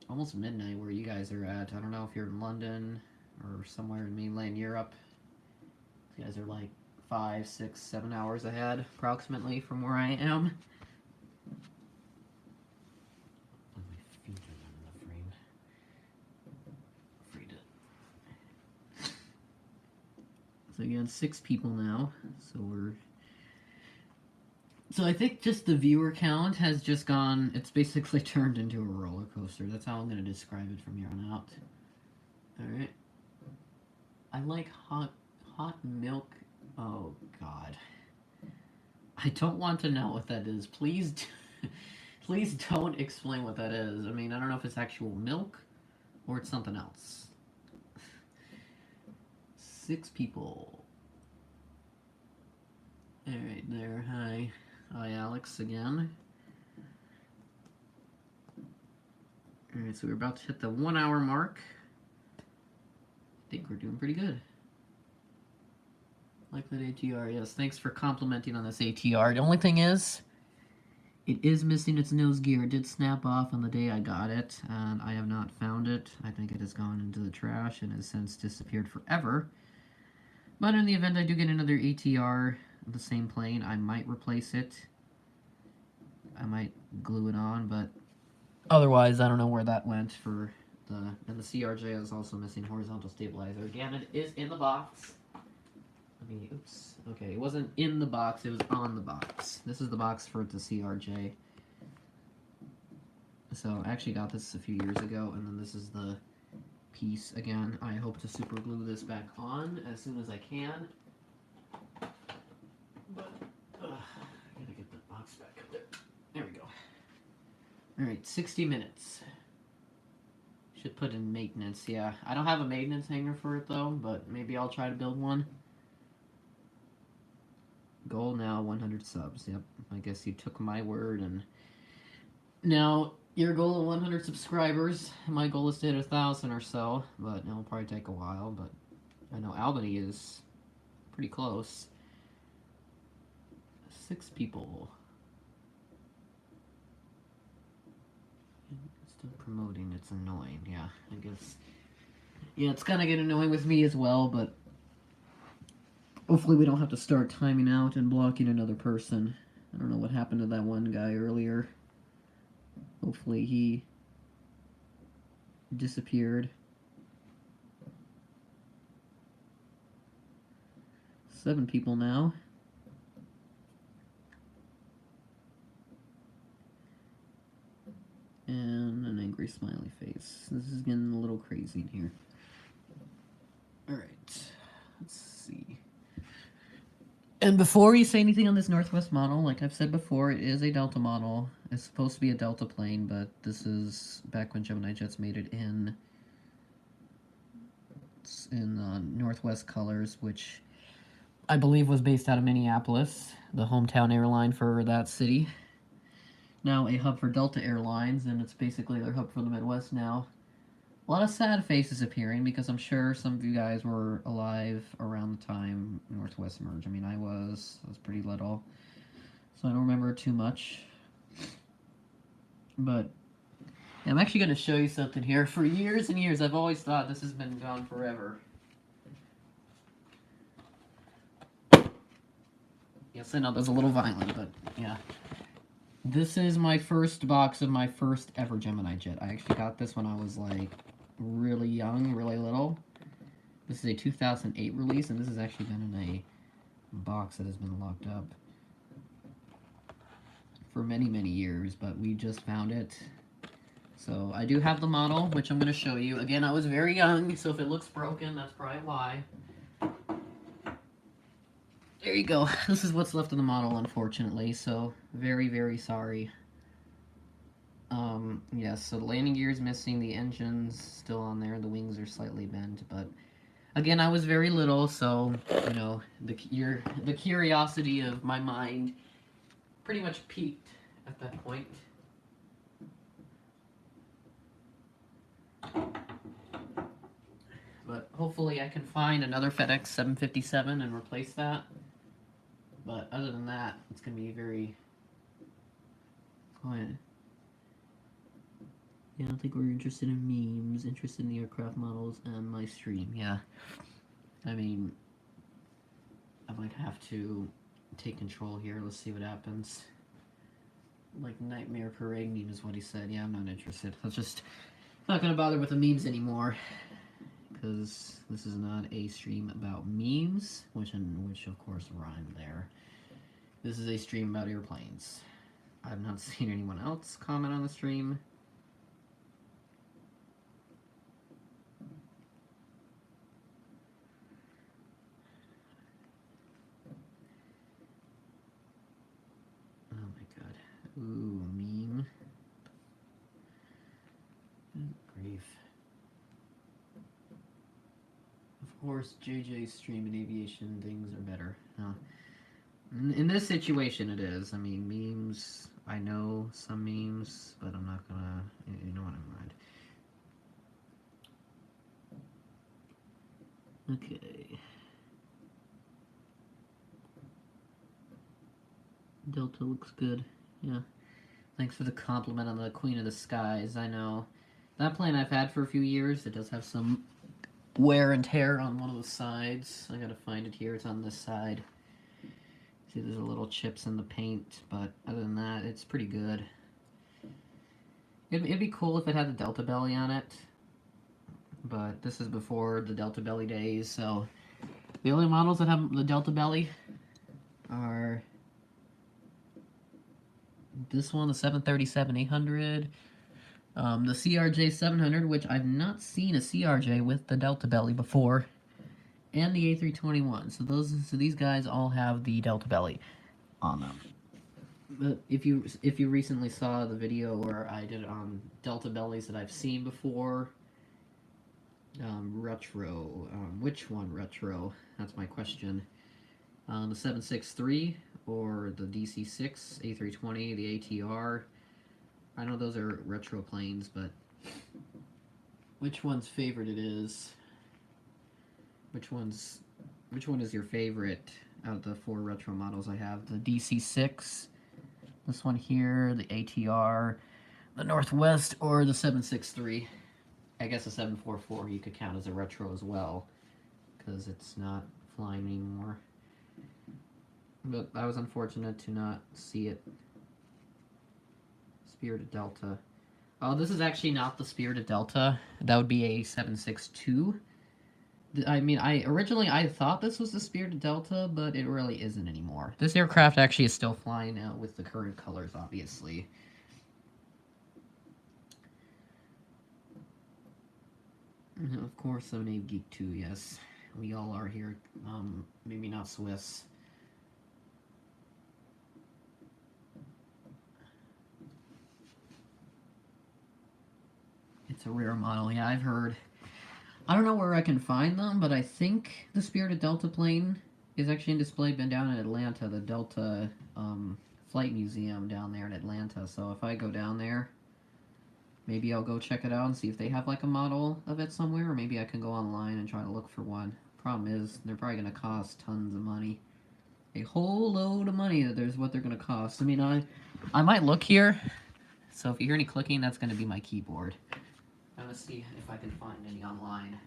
almost midnight where you guys are at. I don't know if you're in London or somewhere in mainland Europe. You guys are like 5, 6, 7 hours ahead, approximately, from where I am. My feet are not in the frame. Afraid to... So again, 6 people now. So I think just the viewer count has just gone. It's basically turned into a roller coaster. That's how I'm gonna describe it from here on out. All right. I like hot milk. Oh God. I don't want to know what that is. Please, please don't explain what that is. I mean, I don't know if it's actual milk or it's something else. 6 people. All right, there. Hi, Alex again. All right, so we're about to hit the 1 hour mark. I think we're doing pretty good. Like that ATR, yes. Thanks for complimenting on this ATR. The only thing is, it is missing its nose gear. It did snap off on the day I got it, and I have not found it. I think it has gone into the trash and has since disappeared forever. But in the event I do get another ATR of the same plane, I might replace it. I might glue it on, but otherwise I don't know where that went for the... And the CRJ is also missing horizontal stabilizer. Again, it is in the box. Oops. Okay, it wasn't in the box, it was on the box. This is the box for the CRJ. So I actually got this a few years ago, and then this is the piece again. I hope to super glue this back on as soon as I can. But, I Alright, 60 minutes. Should put in maintenance, yeah. I don't have a maintenance hanger for it though, but maybe I'll try to build one. Goal now, 100 subs. Yep, I guess you took my word. And now your goal of 100 subscribers. My goal is to hit 1,000 or so, but it'll probably take a while. But I know Albany is pretty close. 6 people. Still promoting, it's annoying. Yeah, I guess. Yeah, it's gonna get annoying with me as well, but hopefully we don't have to start timing out and blocking another person. I don't know what happened to that one guy earlier. Hopefully he disappeared. 7 people now. And an angry smiley face. This is getting a little crazy in here. Alright, let's see. And before you say anything on this Northwest model, like I've said before, it is a Delta model. It's supposed to be a Delta plane, but this is back when Gemini Jets made it in Northwest colors, which I believe was based out of Minneapolis, the hometown airline for that city. Now a hub for Delta Airlines, and it's basically their hub for the Midwest now. A lot of sad faces appearing, because I'm sure some of you guys were alive around the time Northwest merged. I mean, I was pretty little, so I don't remember too much. But yeah, I'm actually going to show you something here. For years and years, I've always thought this has been gone forever. Yes, I know that was a little violent, but yeah. This is my first box of my first ever Gemini Jet. I actually got this when I was like really young, really little. This is a 2008 release, and this has actually been in a box that has been locked up for many, many years, but we just found it. So I do have the model, which I'm going to show you. Again, I was very young, so if it looks broken, that's probably why. There you go. This is what's left of the model, unfortunately, so very, very sorry. Yes, so the landing gear is missing, the engine's still on there, the wings are slightly bent, but again, I was very little, so, you know, the curiosity of my mind pretty much peaked at that point. But hopefully I can find another FedEx 757 and replace that. But other than that, it's going to be very... quiet. Yeah, I don't think we're interested in memes, interested in the aircraft models and my stream, yeah. I mean, I might have to take control here. Let's see what happens. Like, Nightmare Parade meme is what he said. Yeah, I'm not interested. Let's just... not going to bother with the memes anymore. Because this is not a stream about memes, which of course rhymed there. This is a stream about airplanes. I've not seen anyone else comment on the stream. Oh my god. Ooh, meme. Good grief. Of course, JJ's stream and aviation things are better. In this situation, it is. I mean, memes, I know some memes, but I'm not gonna, you know what I mind. Okay. Delta looks good, yeah. Thanks for the compliment on the Queen of the Skies, I know. That plane I've had for a few years, it does have some wear and tear on one of the sides. I gotta find it here, it's on this side. See, there's a little chips in the paint, but other than that, it's pretty good. It'd be cool if it had the Delta belly on it, but this is before the Delta belly days, so the only models that have the Delta belly are this one, the 737-800, the CRJ-700, which I've not seen a CRJ with the Delta belly before, and the A321. So these guys all have the Delta belly on them. But if you recently saw the video where I did Delta bellies that I've seen before, retro, which one retro? That's my question. The 763 or the DC6 A320, the ATR. I know those are retro planes, but which one's favorite it is? Which one is your favorite out of the 4 retro models I have? The DC6, this one here, the ATR, the Northwest, or the 763? I guess the 744 you could count as a retro as well, because it's not flying anymore. But I was unfortunate to not see it. Spirited Delta. Oh, this is actually not the Spirited Delta. That would be a 762. I mean, originally I thought this was the Spirited Delta, but it really isn't anymore. This aircraft actually is still flying out with the current colors, obviously. And of course, I'm an Geek too, yes. We all are here. Maybe not Swiss. It's a rare model, yeah, I've heard. I don't know where I can find them, but I think the Spirited Delta plane is actually in display. Been down in Atlanta, the Delta Flight Museum down there in Atlanta. So if I go down there, maybe I'll go check it out and see if they have like a model of it somewhere, or maybe I can go online and try to look for one. Problem is, they're probably going to cost tons of money. A whole load of money that there's what they're going to cost. I mean, I might look here. So if you hear any clicking, that's going to be my keyboard. I'm going to see if I can find any online.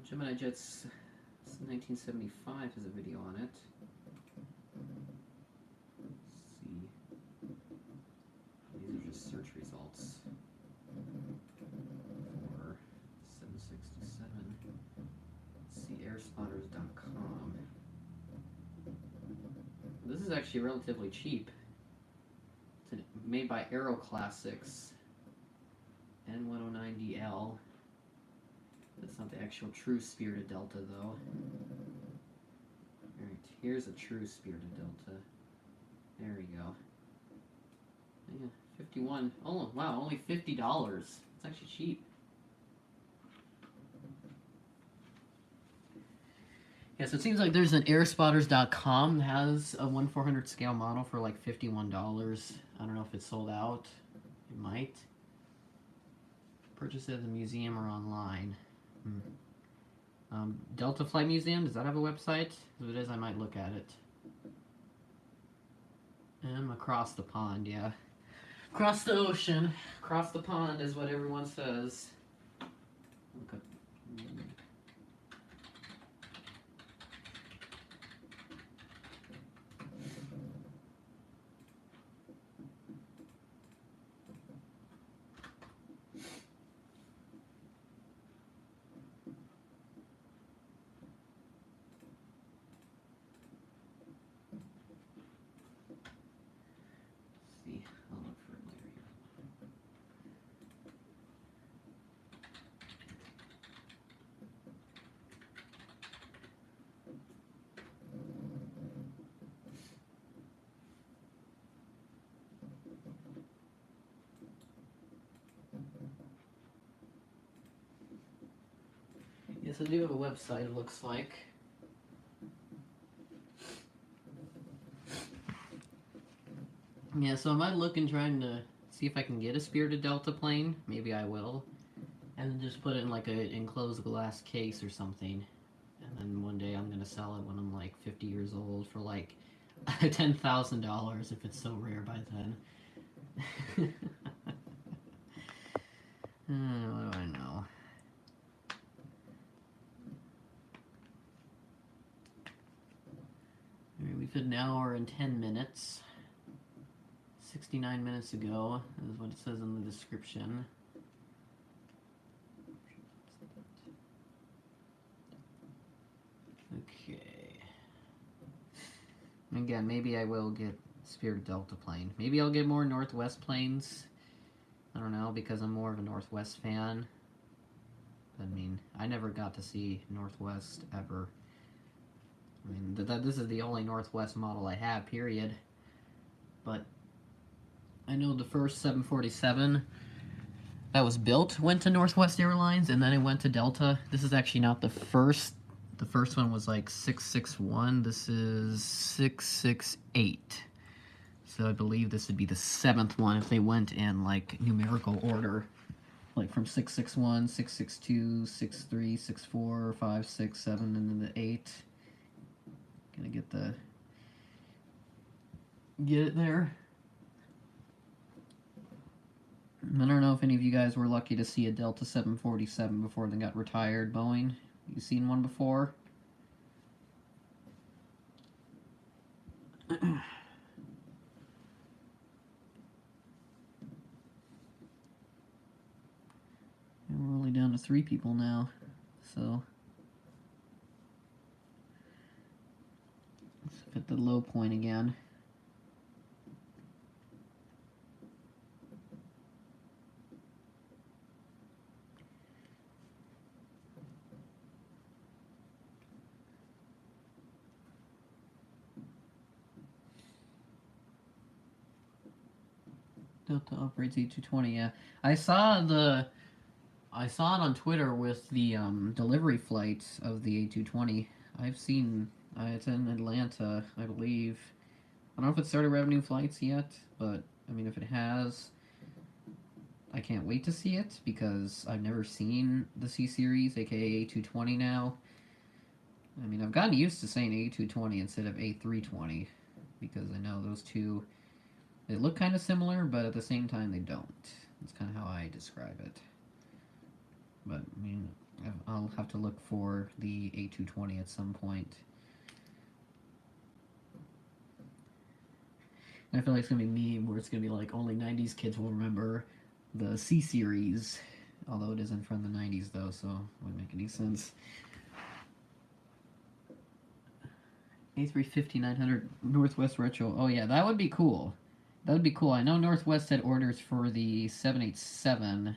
Gemini Jets 1975 has a video on it. These are just search results for 767. Let's see, airspotters.com. This is actually relatively cheap. It's made by Aero Classics N109DL. That's not the actual true Spirited Delta, though. Alright, here's a true Spirited Delta. There we go. Yeah, 51. Oh, wow, only $50. It's actually cheap. Yeah, so it seems like there's an airspotters.com that has a 1/400 scale model for like $51. I don't know if it's sold out. It might. Purchase it at the museum or online. Delta Flight Museum, does that have a website? If it is, I might look at it. Across the pond, yeah. Across the ocean, across the pond is what everyone says. Okay. Yes, I do have a website, it looks like. Yeah, so I might look and trying to see if I can get a Spirited Delta plane. Maybe I will. And then just put it in like an enclosed glass case or something. And then one day I'm going to sell it when I'm like 50 years old for like $10,000 if it's so rare by then. What do I know? Alright, we've hit an hour and 10 minutes. 69 minutes ago is what it says in the description. Again, maybe I will get Spirit Delta plane. Maybe I'll get more Northwest planes. I don't know, because I'm more of a Northwest fan. I mean, I never got to see Northwest ever. I mean, this is the only Northwest model I have, period. But I know the first 747 that was built went to Northwest Airlines, and then it went to Delta. This is actually not the first. The first one was like 661. This is 668. So I believe this would be the 7th one if they went in like numerical order. Like from 661, 662, 63, 64, 5, 6, 7, and then the 8. Gonna get it there. I don't know if any of you guys were lucky to see a Delta 747 before they got retired, Boeing. You seen one before? And we're only down to 3 people now, so let's hit the low point again. Delta operates A220. Yeah, I saw it on Twitter with the delivery flights of the A220. I've seen it's in Atlanta, I believe. I don't know if it started revenue flights yet, but I mean, if it has, I can't wait to see it because I've never seen the C series, aka A220 now. I mean, I've gotten used to saying A220 instead of A320 because I know those two, they look kind of similar, but at the same time they don't. That's kind of how I describe it. But, I mean, I'll have to look for the A220 at some point. And I feel like it's going to be a meme where it's going to be like only 90s kids will remember the C series. Although it isn't from the 90s though, so it wouldn't make any sense. A350-900 Northwest Retro. Oh yeah, that would be cool. That would be cool. I know Northwest had orders for the 787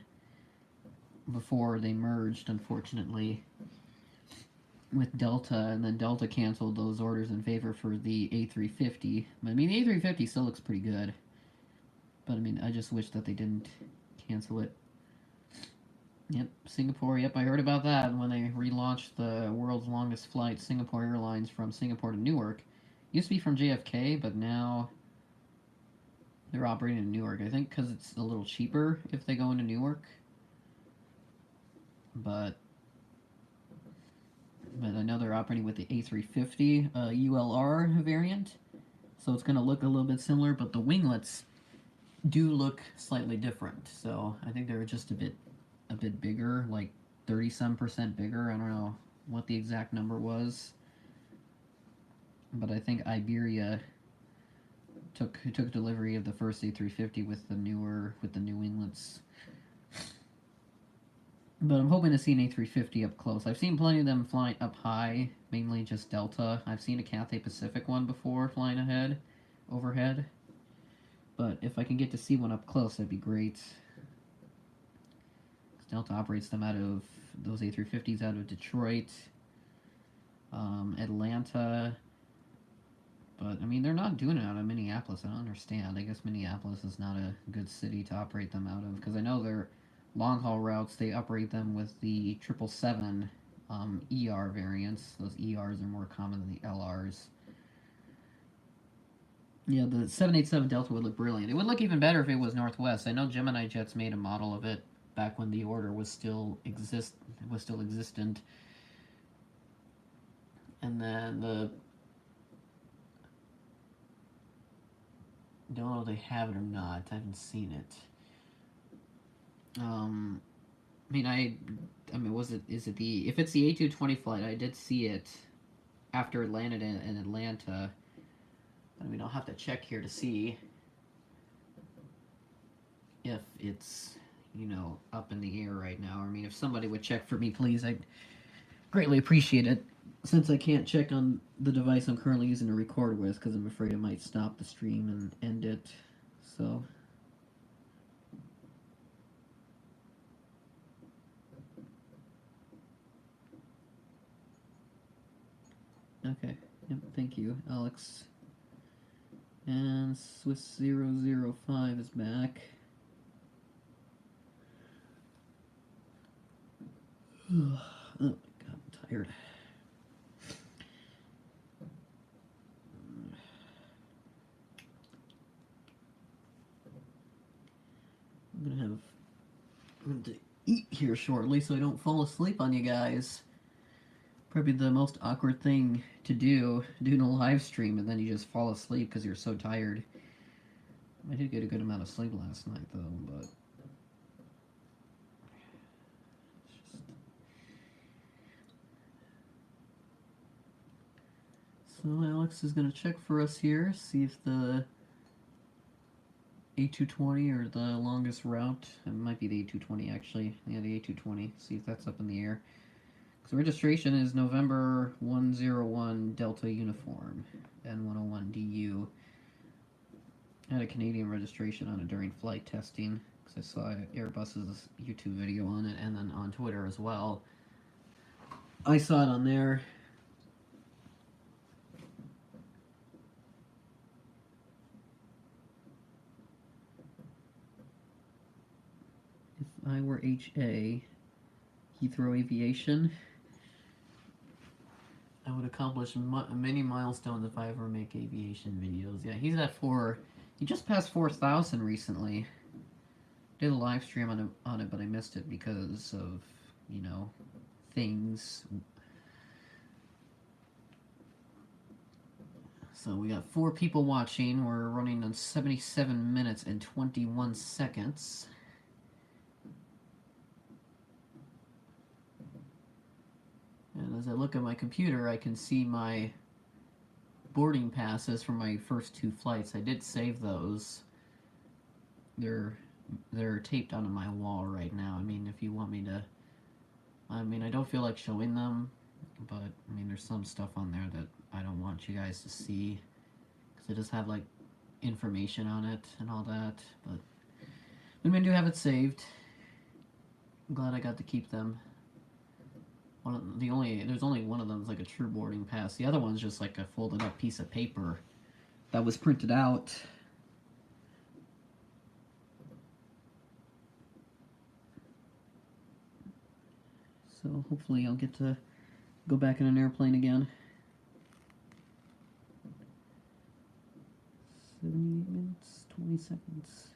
before they merged, unfortunately, with Delta, and then Delta canceled those orders in favor for the A350. I mean, the A350 still looks pretty good, but I mean, I just wish that they didn't cancel it. Yep, Singapore. Yep, I heard about that when they relaunched the world's longest flight, Singapore Airlines, from Singapore to Newark. Used to be from JFK, but now they're operating in Newark. I think because it's a little cheaper if they go into Newark. But I know they're operating with the A350 ULR variant, so it's going to look a little bit similar, but the winglets do look slightly different. So I think they're just a bit bigger, like 30-some% bigger. I don't know what the exact number was, but I think Iberia took delivery of the first A350 with the new winglets. But I'm hoping to see an A350 up close. I've seen plenty of them flying up high, mainly just Delta. I've seen a Cathay Pacific one before flying overhead. But if I can get to see one up close, that'd be great. Delta operates them out of those A350s out of Detroit, Atlanta. But I mean, they're not doing it out of Minneapolis. I don't understand. I guess Minneapolis is not a good city to operate them out of, because I know they're long haul routes. They operate them with the 777 ER variants. Those ERs are more common than the LRs. Yeah, the 787 Delta would look brilliant. It would look even better if it was Northwest. I know Gemini Jets made a model of it back when the order was still existent. And then don't know if they have it or not. I haven't seen it. I mean, if it's the A220 flight, I did see it after it landed in Atlanta. I mean, I'll have to check here to see if it's, up in the air right now. I mean, if somebody would check for me, please, I'd greatly appreciate it. since I can't check on the device I'm currently using to record with, because I'm afraid it might stop the stream and end it. So. Okay. Yep. Thank you, Alex. And Swiss005 is back. Oh my god, I'm tired. I'm going to eat here shortly so I don't fall asleep on you guys. Probably the most awkward thing to do, doing a live stream and then you just fall asleep because you're so tired. I did get a good amount of sleep last night though, but so Alex is going to check for us here, see if the A220 or the longest route, it might be the A220 actually, yeah, the A220, see if that's up in the air. So registration is November 101 Delta Uniform, N101DU. I had a Canadian registration on it during flight testing, because I saw Airbus's YouTube video on it, and then on Twitter as well. I saw it on there. If I were HA, Heathrow Aviation, I would accomplish many milestones if I ever make aviation videos. Yeah, he's at 4. He just passed 4,000 recently. Did a live stream on it, but I missed it because of, you know, things. So we got 4 people watching. We're running on 77 minutes and 21 seconds. And as I look at my computer, I can see my boarding passes for my first 2 flights. I did save those. They're taped onto my wall right now. I mean, if you want me to, I mean, I don't feel like showing them, but I mean, there's some stuff on there that I don't want you guys to see, because it does have like information on it and all that. But I mean, I do have it saved. I'm glad I got to keep them. There's only one of them is like a true boarding pass. The other one's just like a folded up piece of paper that was printed out. So hopefully I'll get to go back in an airplane again. 78 minutes, 20 seconds.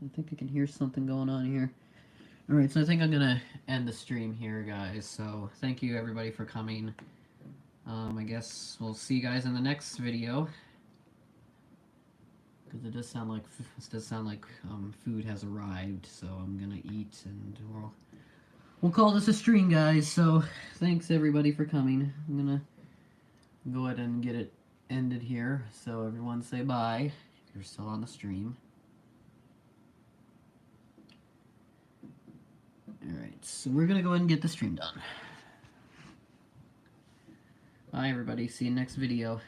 I think I can hear something going on here. Alright, so I think I'm going to end the stream here, guys. So thank you, everybody, for coming. I guess we'll see you guys in the next video. Because it does sound like food has arrived, so I'm going to eat, and we'll call this a stream, guys. So thanks, everybody, for coming. I'm going to go ahead and get it ended here. So everyone say bye if you're still on the stream. Alright, so we're going to go ahead and get the stream done. Bye, everybody. See you next video.